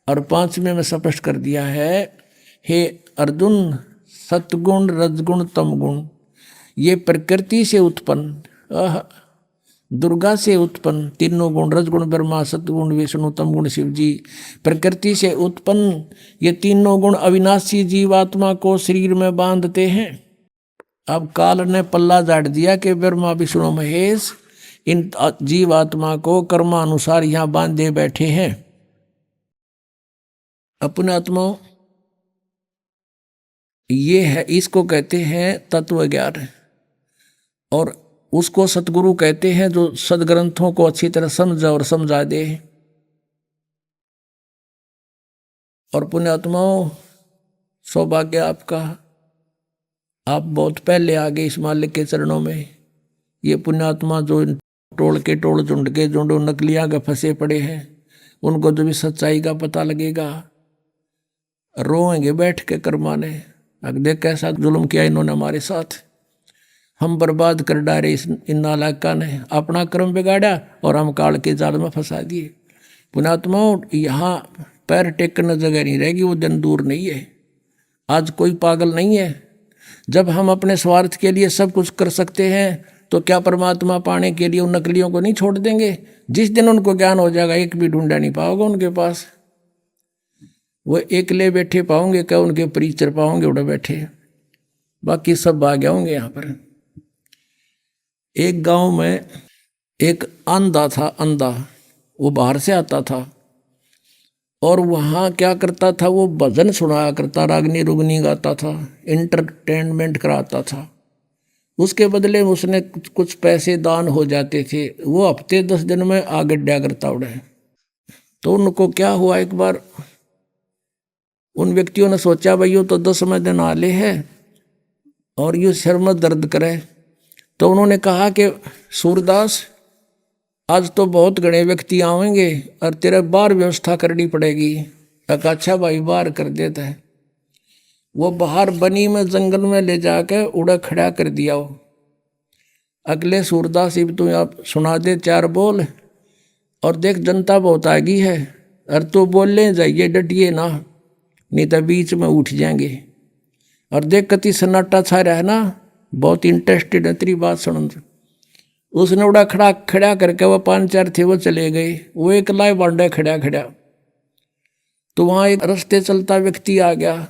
और 5वें में स्पष्ट कर दिया है, हे अर्जुन, सतगुण रजगुण तमगुण ये प्रकृति से उत्पन्न, दुर्गा से उत्पन्न तीनों गुण, रजगुण ब्रह्मा, सतगुण विष्णु, तमगुण शिव जी, प्रकृति से उत्पन्न ये तीनों गुण अविनाशी जीवात्मा को शरीर में बांधते हैं। अब काल ने पल्ला झाड़ दिया कि ब्रह्मा विष्णु महेश इन जीवात्मा को कर्मानुसार यहाँ बांधे बैठे हैं। अपने आत्मा ये है, इसको कहते हैं तत्व ज्ञान, और उसको सतगुरु कहते हैं जो सदग्रंथों को अच्छी तरह समझा और समझा दे। और पुण्यात्माओं, सौभाग्य आपका, आप बहुत पहले आ गए इस मालिक के चरणों में। ये पुण्यात्मा जो टोल के टोल, झुंड के झुंड नकलियां के फंसे पड़े हैं, उनको जो भी सच्चाई का पता लगेगा, रोएंगे बैठ के कर्माने। अब देख कैसा जुल्म किया इन्होंने हमारे साथ, हम बर्बाद कर डाले इन नालायका ने, अपना कर्म बिगाड़ा और हम काल के जाल में फंसा दिए। पुण्यात्माओं, यहाँ पैर टेकने जगह नहीं रहेगी, वो दिन दूर नहीं है। आज कोई पागल नहीं है। जब हम अपने स्वार्थ के लिए सब कुछ कर सकते हैं, तो क्या परमात्मा पाने के लिए उन नकलियों को नहीं छोड़ देंगे? जिस दिन उनको ज्ञान हो जाएगा, एक भी ढूंढा नहीं पाओगे उनके पास। वो एकले बैठे पाओगे क्या? उनके परिचर पाओगे उड़े बैठे, बाकी सब आ गए होंगे यहाँ पर। एक गांव में एक अंधा था, अंधा, वो बाहर से आता था, और वहाँ क्या करता था, वो भजन सुनाया करता, रागनी रुगनी गाता था, इंटरटेनमेंट कराता था। उसके बदले में उसने कुछ पैसे दान हो जाते थे, वो हफ्ते 10 दिन में आ गड्ढा करता उड़े। तो उनको क्या हुआ, एक बार उन व्यक्तियों ने सोचा भाई यो तो 10वें दिन आले है और ये सिर में दर्द करे। तो उन्होंने कहा कि सूरदास आज तो बहुत घने व्यक्ति आवेंगे और तेरे बाहर व्यवस्था करनी पड़ेगी। कहा अच्छा भाई बाहर कर देता है। वो बाहर बनी में जंगल में ले जाकर उड़ा खड़ा कर दिया। वो अगले सूरदास इब तू आप सुना दे 4 बोल और देख जनता बहुत आगी है और तू बोलने जाइए डटिए ना, नहीं तो बीच में उठ जाएंगे। और देख कति सन्नाटा छा रहा है ना, बहुत इंटरेस्टेड है तेरी बात सुन। उसने उड़ा खड़ा करके वो 5-4 थे वो चले गए। वो एक लाए बांडे खड़ा। तो वहाँ एक रास्ते चलता व्यक्ति आ गया।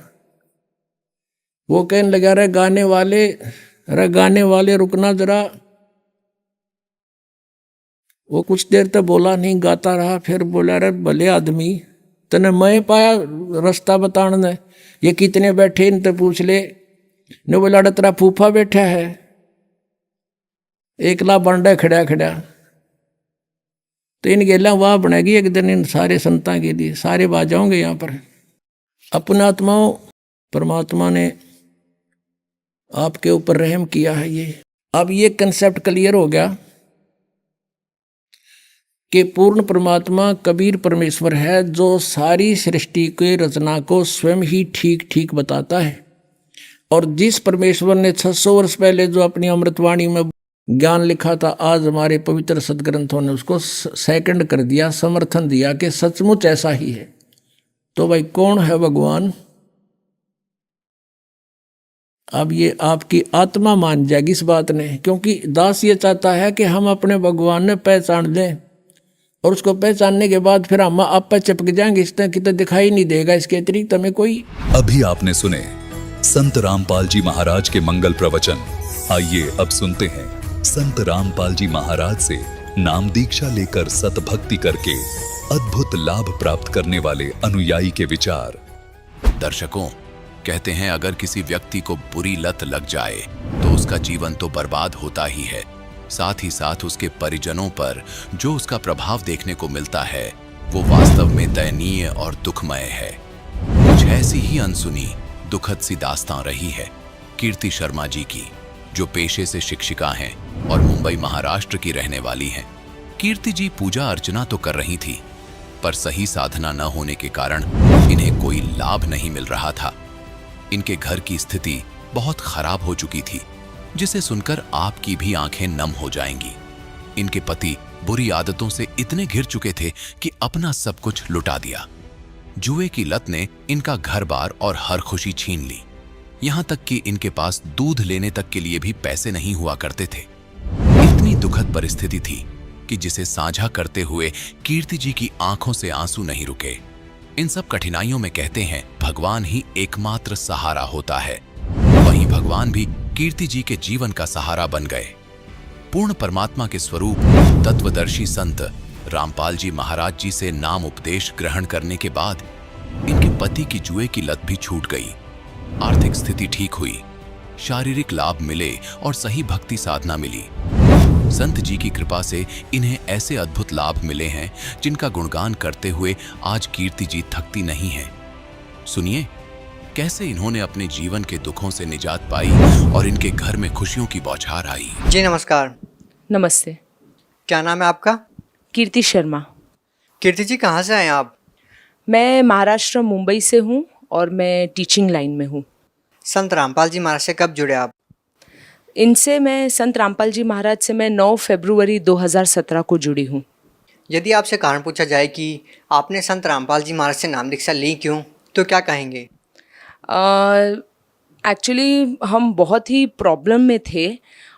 वो कहने लगा रे गाने वाले रुकना जरा। वो कुछ देर तक बोला नहीं, गाता रहा। फिर बोला रे भले आदमी तने मैं पाया रास्ता बताने, ये कितने बैठे इनसे पूछ ले। ने बोला तेरा फूफा बैठा है, एकला बांडा खड़ा। तो इन गेला वाह बनेगी एक दिन इन सारे संतां के लिए, सारे बाजाओंगे यहाँ पर। अपना आत्माओं परमात्मा ने आपके ऊपर रहम किया है। ये अब ये कंसेप्ट क्लियर हो गया कि पूर्ण परमात्मा कबीर परमेश्वर है, जो सारी सृष्टि के रचना को स्वयं ही ठीक बताता है। और जिस परमेश्वर ने 600 वर्ष पहले जो अपनी अमृतवाणी में ज्ञान लिखा था, आज हमारे पवित्र सदग्रंथों ने उसको सेकंड कर दिया, समर्थन दिया कि सचमुच ऐसा ही है। तो भाई कौन है भगवान? अब ये आपकी आत्मा मान जाएगी इस बात ने, क्योंकि दास ये चाहता है कि हम अपने भगवान ने पहचान लें और उसको पहचानने के बाद फिर हम आप पे चिपक जाएंगे, इस तरह की तो दिखाई नहीं देगा इसके अतिरिक्त हमें कोई। अभी आपने सुने संत रामपाल जी महाराज के मंगल प्रवचन। आइए अब सुनते हैं संत रामपाल जी महाराज से नाम दीक्षा लेकर सतभक्ति करके अद्भुत लाभ प्राप्त करने वाले अनुयायी के विचार। दर्शकों, कहते हैं अगर किसी व्यक्ति को बुरी लत लग जाए तो उसका जीवन तो बर्बाद होता ही है, साथ ही साथ उसके परिजनों पर जो उसका प्रभाव देखने को मिलता है वो वास्तव में दयनीय और दुखमय है। कुछ ऐसी ही अनसुनी दुखद सी दास्तां रही है कीर्ति शर्मा जी की, जो पेशे से शिक्षिका हैं और मुंबई महाराष्ट्र की रहने वाली हैं। कीर्ति जी पूजा अर्चना तो कर रही थी, पर सही साधना न होने के कारण इन्हें कोई लाभ नहीं मिल रहा था। इनके घर की स्थिति बहुत खराब हो चुकी थी, जिसे सुनकर आपकी भी आंखें नम हो जाएंगी। इनके पति बुरी आदतों से इतने घिर चुके थे कि अपना सब कुछ लुटा दिया। जुए की लत ने इनका घर-बार और हर खुशी छीन ली, यहां तक कि इनके पास दूध लेने तक के लिए भी पैसे नहीं हुआ करते थे। इतनी दुखद परिस्थिति थी कि जिसे साझा करते हुए कीर्ति जी की आंखों से आंसू नहीं रुके। इन सब कठिनाइयों में कहते हैं भगवान ही एकमात्र सहारा होता है। वहीं भगवान भी कीर्ति जी के जीवन का सहारा बन गए। पूर्ण परमात्मा के स्वरूप तत्वदर्शी संत रामपाल जी महाराज जी से नाम उपदेश ग्रहण करने के बाद इनके पति की जुए की लत भी छूट गई, आर्थिक स्थिति ठीक हुई, शारीरिक लाभ मिले और सही भक्ति साधना मिली। संत जी की कृपा से इन्हें ऐसे अद्भुत लाभ मिले हैं जिनका गुणगान करते हुए आज कीर्ति जी थकती नहीं है। सुनिए कैसे इन्होंने अपने जीवन के दुखों से निजात पाई और इनके घर में खुशियों की बौछार आई। जी नमस्कार। नमस्ते। क्या नाम है आपका? कीर्ति शर्मा। कीर्ति जी कहाँ से आए आप? मैं महाराष्ट्र मुंबई से हूँ और मैं टीचिंग लाइन में हूँ। संत रामपाल जी महाराज से कब जुड़े आप? इनसे मैं संत रामपाल जी महाराज से मैं 9 फरवरी 2017 को जुड़ी हूँ। यदि आपसे कारण पूछा जाए कि आपने संत रामपाल जी महाराज से नाम दीक्षा ली क्यों, तो क्या कहेंगे? एक्चुअली हम बहुत ही प्रॉब्लम में थे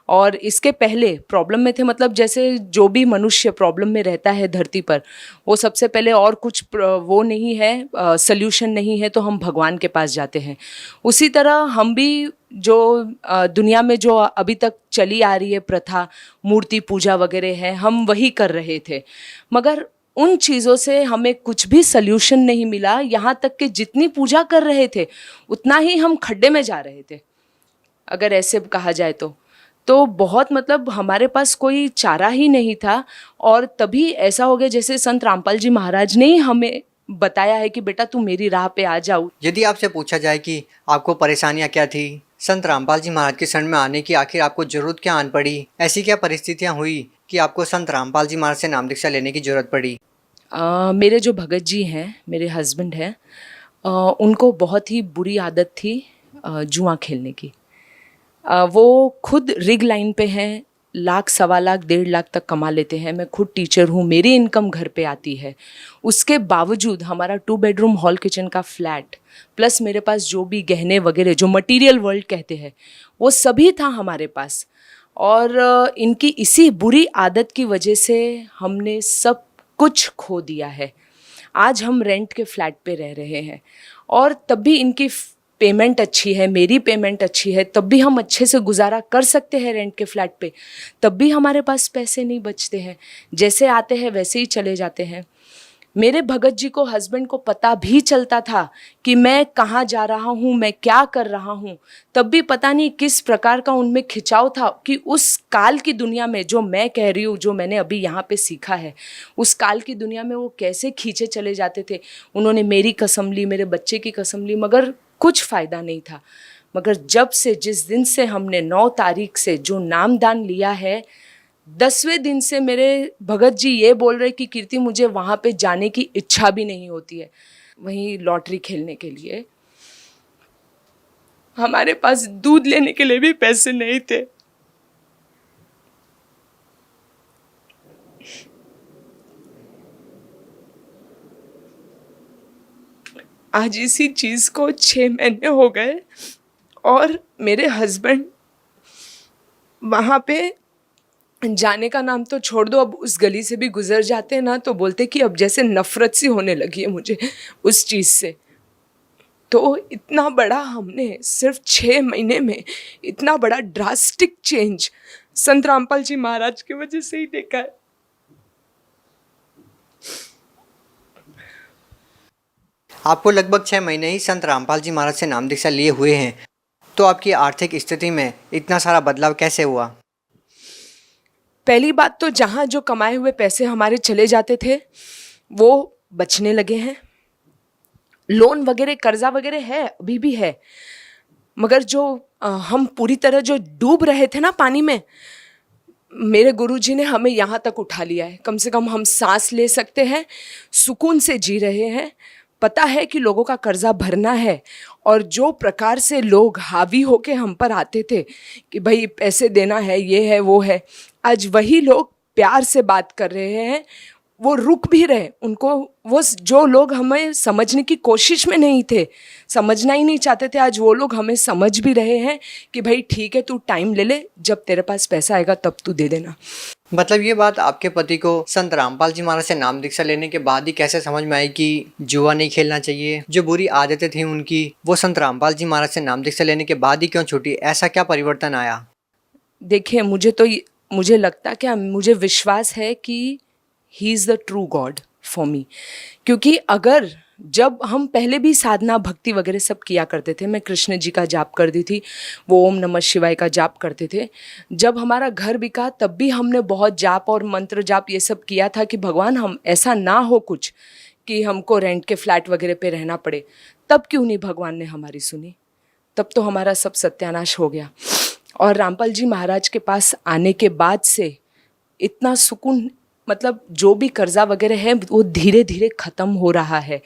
और इसके पहले प्रॉब्लम में थे, मतलब जैसे जो भी मनुष्य प्रॉब्लम में रहता है धरती पर, वो सबसे पहले और कुछ वो नहीं है, सल्यूशन नहीं है तो हम भगवान के पास जाते हैं। उसी तरह हम भी जो दुनिया में जो अभी तक चली आ रही है प्रथा, मूर्ति पूजा वगैरह है, हम वही कर रहे थे। मगर उन चीज़ों से हमें कुछ भी सल्यूशन नहीं मिला। यहाँ तक कि जितनी पूजा कर रहे थे उतना ही हम खड्डे में जा रहे थे, अगर ऐसे कहा जाए तो बहुत मतलब हमारे पास कोई चारा ही नहीं था। और तभी ऐसा हो गया जैसे संत रामपाल जी महाराज ने ही हमें बताया है कि बेटा तू मेरी राह पे आ जाओ। यदि आपसे पूछा जाए कि आपको परेशानियां क्या थी, संत रामपाल जी महाराज के शरण में आने की आखिर आपको जरूरत क्या आन पड़ी, ऐसी क्या परिस्थितियां हुई कि आपको संत रामपाल जी महाराज से नाम दीक्षा लेने की जरूरत पड़ी? मेरे जो भगत जी हैं, मेरे हस्बैंड हैं, उनको बहुत ही बुरी आदत थी जुआ खेलने की। वो खुद रिग लाइन पे हैं, लाख, सवा लाख, 1.5 लाख तक कमा लेते हैं। मैं खुद टीचर हूँ, मेरी इनकम घर पे आती है। उसके बावजूद हमारा 2 बेडरूम हॉल किचन का फ्लैट प्लस मेरे पास जो भी गहने वगैरह जो मटेरियल वर्ल्ड कहते हैं वो सभी था हमारे पास। और इनकी इसी बुरी आदत की वजह से हमने सब कुछ खो दिया है। आज हम रेंट के फ्लैट पे रह रहे हैं और तब भी इनकी पेमेंट अच्छी है, मेरी पेमेंट अच्छी है, तब भी हम अच्छे से गुजारा कर सकते हैं रेंट के फ्लैट पे। तब भी हमारे पास पैसे नहीं बचते हैं, जैसे आते हैं वैसे ही चले जाते हैं। मेरे भगत जी को, हस्बैंड को पता भी चलता था कि मैं कहाँ जा रहा हूँ, मैं क्या कर रहा हूँ, तब भी पता नहीं किस प्रकार का उनमें खिंचाव था कि उस काल की दुनिया में, जो मैं कह रही हूँ, जो मैंने अभी यहाँ पे सीखा है, उस काल की दुनिया में वो कैसे खींचे चले जाते थे। उन्होंने मेरी कसम ली, मेरे बच्चे की कसम ली, मगर कुछ फ़ायदा नहीं था। मगर जब से, जिस दिन से हमने 9 तारीख से जो नामदान लिया है, 10वें दिन से मेरे भगत जी ये बोल रहे कि कीर्ति मुझे वहाँ पे जाने की इच्छा भी नहीं होती है, वहीं लॉटरी खेलने के लिए। हमारे पास दूध लेने के लिए भी पैसे नहीं थे। आज इसी चीज़ को 6 महीने हो गए और मेरे हस्बैंड वहाँ पे जाने का नाम तो छोड़ दो, अब उस गली से भी गुजर जाते हैं ना तो बोलते कि अब जैसे नफ़रत सी होने लगी है मुझे उस चीज़ से। तो इतना बड़ा हमने सिर्फ 6 महीने में इतना बड़ा ड्रास्टिक चेंज संत रामपाल जी महाराज की वजह से ही देखा है। आपको लगभग 6 महीने ही संत रामपाल जी महाराज से नाम दीक्षा लिए हुए हैं, तो आपकी आर्थिक स्थिति में इतना सारा बदलाव कैसे हुआ? पहली बात तो जहाँ जो कमाए हुए पैसे हमारे चले जाते थे वो बचने लगे हैं। लोन वगैरह, कर्जा वगैरह है, अभी भी है, मगर जो हम पूरी तरह जो डूब रहे थे ना पानी में, मेरे गुरुजी ने हमें यहाँ तक उठा लिया है। कम से कम हम सांस ले सकते हैं, सुकून से जी रहे हैं। पता है कि लोगों का कर्जा भरना है, और जो प्रकार से लोग हावी होके हम पर आते थे कि भाई पैसे देना है, ये है वो है, आज वही लोग प्यार से बात कर रहे हैं, वो रुक भी रहे। उनको वो जो लोग हमें समझने की कोशिश में नहीं थे, समझना ही नहीं चाहते थे, आज वो लोग हमें समझ भी रहे हैं कि भाई ठीक है, तू टाइम ले ले, जब तेरे पास पैसा आएगा तब तू दे देना। मतलब ये बात आपके पति को संत रामपाल जी महाराज से नाम दीक्षा लेने के बाद ही कैसे समझ में आई कि जुआ नहीं खेलना चाहिए? जो बुरी आदतें थी उनकी, वो संत रामपाल जी महाराज से नाम दीक्षा लेने के बाद ही क्यों छूटी? ऐसा क्या परिवर्तन आया? देखिए, मुझे लगता, क्या मुझे विश्वास है कि he is the true God for me. क्योंकि अगर जब हम पहले भी साधना भक्ति वगैरह सब किया करते थे, मैं कृष्ण जी का जाप करती थी, वो ओम नमः शिवाय का जाप करते थे। जब हमारा घर बिका तब भी हमने बहुत जाप और मंत्र जाप ये सब किया था कि भगवान हम ऐसा ना हो कुछ कि हमको रेंट के फ्लैट वगैरह पे रहना पड़े। तब क्यों नहीं भगवान ने हमारी सुनी? तब तो हमारा सब सत्यानाश हो गया। और रामपाल जी महाराज के पास आने के बाद से इतना सुकून, मतलब जो भी कर्जा वगैरह है वो धीरे धीरे ख़त्म हो रहा है,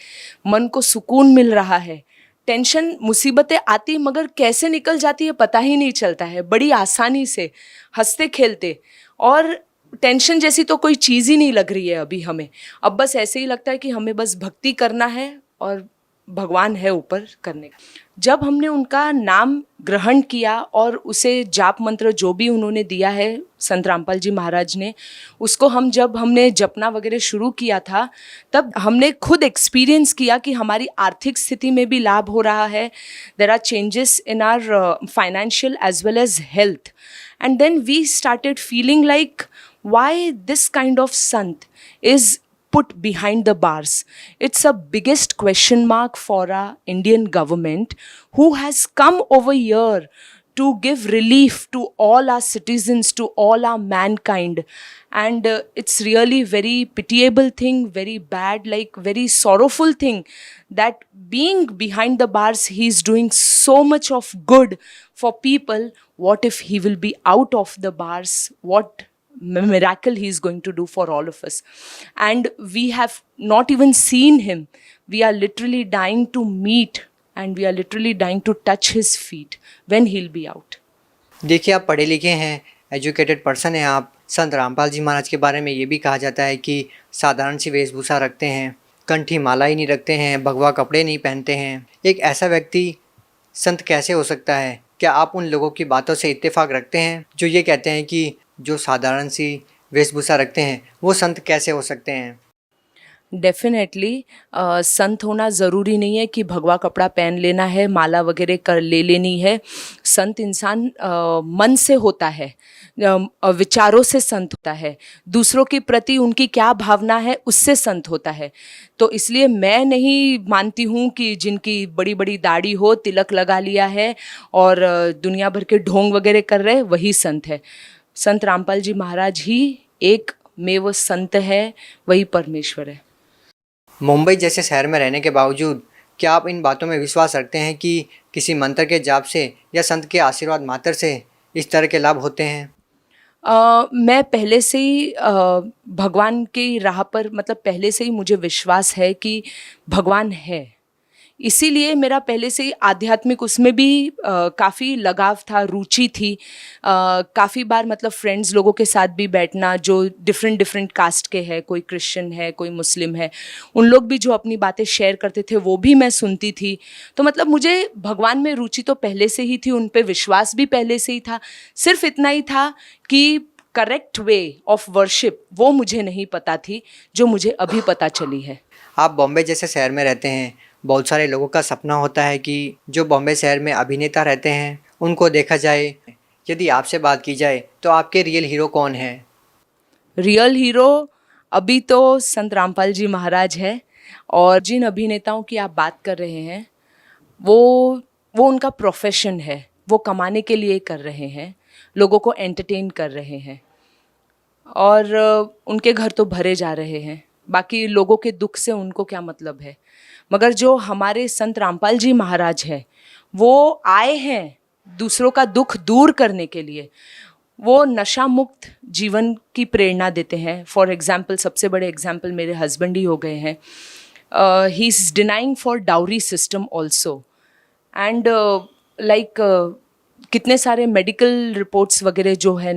मन को सुकून मिल रहा है। टेंशन, मुसीबतें आती मगर कैसे निकल जाती है पता ही नहीं चलता है, बड़ी आसानी से, हंसते खेलते। और टेंशन जैसी तो कोई चीज़ ही नहीं लग रही है अभी हमें। अब बस ऐसे ही लगता है कि हमें बस भक्ति करना है और भगवान है ऊपर करने का। जब हमने उनका नाम ग्रहण किया और उसे जाप मंत्र जो भी उन्होंने दिया है संत रामपाल जी महाराज ने, उसको जब हमने जपना वगैरह शुरू किया था, तब हमने खुद एक्सपीरियंस किया कि हमारी आर्थिक स्थिति में भी लाभ हो रहा है। There are changes in our financial as well as health. And then we started feeling like, why this kind of sant is put behind the bars. It's a biggest question mark for our Indian government, who has come over here to give relief to all our citizens, to all our mankind. And it's really very pitiable thing, very bad, like very sorrowful thing, that being behind the bars, he's doing so much of good for people. What if he will be out of the bars? What miracle he's going to do for all of us? And we have not even seen him. We are literally dying to meet, and we are literally dying to touch his feet when he'll be out. देखिए, आप पढ़े लिखे हैं, educated person हैं आप। संत रामपाल जी महाराज के बारे में ये भी कहा जाता है कि साधारण सी वेशभूषा रखते हैं, कंठी माला ही नहीं रखते हैं, भगवा कपड़े नहीं पहनते हैं। एक ऐसा व्यक्ति संत कैसे हो सकता है? क्या आप उन लोगों की बातों से इत्तेफाक रखते हैं जो ये कहते हैं कि जो साधारण सी वेशभूषा रखते हैं वो संत कैसे हो सकते हैं? डेफिनेटली संत होना ज़रूरी नहीं है कि भगवा कपड़ा पहन लेना है, माला वगैरह कर ले लेनी है। संत इंसान मन से होता है, विचारों से संत होता है, दूसरों के प्रति उनकी क्या भावना है उससे संत होता है। तो इसलिए मैं नहीं मानती हूँ कि जिनकी बड़ी बड़ी दाढ़ी हो, तिलक लगा लिया है और दुनिया भर के ढोंग वगैरह कर रहे वही संत है। संत रामपाल जी महाराज ही एक में वो संत है, वही परमेश्वर है। मुंबई जैसे शहर में रहने के बावजूद क्या आप इन बातों में विश्वास रखते हैं कि किसी मंत्र के जाप से या संत के आशीर्वाद मात्र से इस तरह के लाभ होते हैं? मैं पहले से ही भगवान की राह पर, मतलब पहले से ही मुझे विश्वास है कि भगवान है। इसीलिए मेरा पहले से ही आध्यात्मिक उसमें भी काफ़ी लगाव था, रुचि थी। काफ़ी बार मतलब फ्रेंड्स लोगों के साथ भी बैठना जो डिफरेंट कास्ट के हैं, कोई क्रिश्चियन है, कोई मुस्लिम है, उन लोग भी जो अपनी बातें शेयर करते थे वो भी मैं सुनती थी। तो मतलब मुझे भगवान में रुचि तो पहले से ही थी, उन पे विश्वास भी पहले से ही था। सिर्फ इतना ही था कि करेक्ट वे ऑफ वर्शिप वो मुझे नहीं पता थी, जो मुझे अभी पता चली है। आप बॉम्बे जैसे शहर में रहते हैं, बहुत सारे लोगों का सपना होता है कि जो बॉम्बे शहर में अभिनेता रहते हैं उनको देखा जाए। यदि आपसे बात की जाए तो आपके रियल हीरो कौन है? रियल हीरो अभी तो संत रामपाल जी महाराज है, और जिन अभिनेताओं की आप बात कर रहे हैं वो उनका प्रोफेशन है, वो कमाने के लिए कर रहे हैं, लोगों को एंटरटेन कर रहे हैं और उनके घर तो भरे जा रहे हैं। बाकी लोगों के दुख से उनको क्या मतलब है। मगर जो हमारे संत रामपाल जी महाराज हैं वो आए हैं दूसरों का दुख दूर करने के लिए। वो नशा मुक्त जीवन की प्रेरणा देते हैं। फॉर एग्जाम्पल, सबसे बड़े एग्जाम्पल मेरे हस्बैंड ही हो गए हैं। He is denying for dowry system also and कितने सारे मेडिकल रिपोर्ट्स वगैरह जो है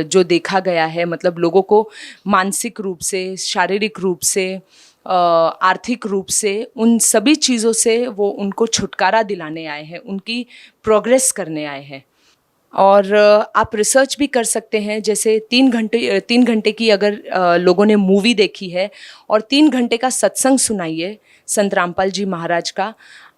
जो देखा गया है, मतलब लोगों को मानसिक रूप से, शारीरिक रूप से, आर्थिक रूप से, उन सभी चीज़ों से वो उनको छुटकारा दिलाने आए हैं, उनकी प्रोग्रेस करने आए हैं। और आप रिसर्च भी कर सकते हैं। जैसे 3 घंटे की अगर लोगों ने मूवी देखी है और 3 घंटे का सत्संग सुनाइए संत रामपाल जी महाराज का,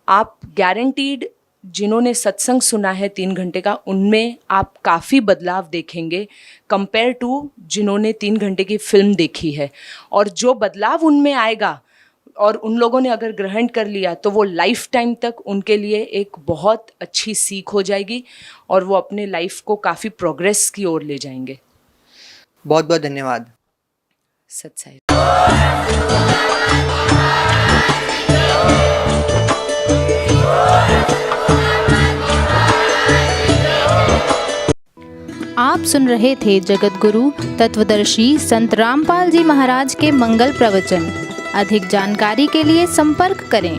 आप गारंटीड जिन्होंने सत्संग सुना है 3 घंटे का, उनमें आप काफ़ी बदलाव देखेंगे कंपेयर टू जिन्होंने 3 घंटे की फिल्म देखी है। और जो बदलाव उनमें आएगा और उन लोगों ने अगर ग्रहण कर लिया तो वो लाइफ टाइम तक उनके लिए एक बहुत अच्छी सीख हो जाएगी और वो अपने लाइफ को काफ़ी प्रोग्रेस की ओर ले जाएंगे। बहुत बहुत धन्यवाद। सत्साई। आप सुन रहे थे जगत गुरु तत्वदर्शी संत रामपाल जी महाराज के मंगल प्रवचन। अधिक जानकारी के लिए संपर्क करें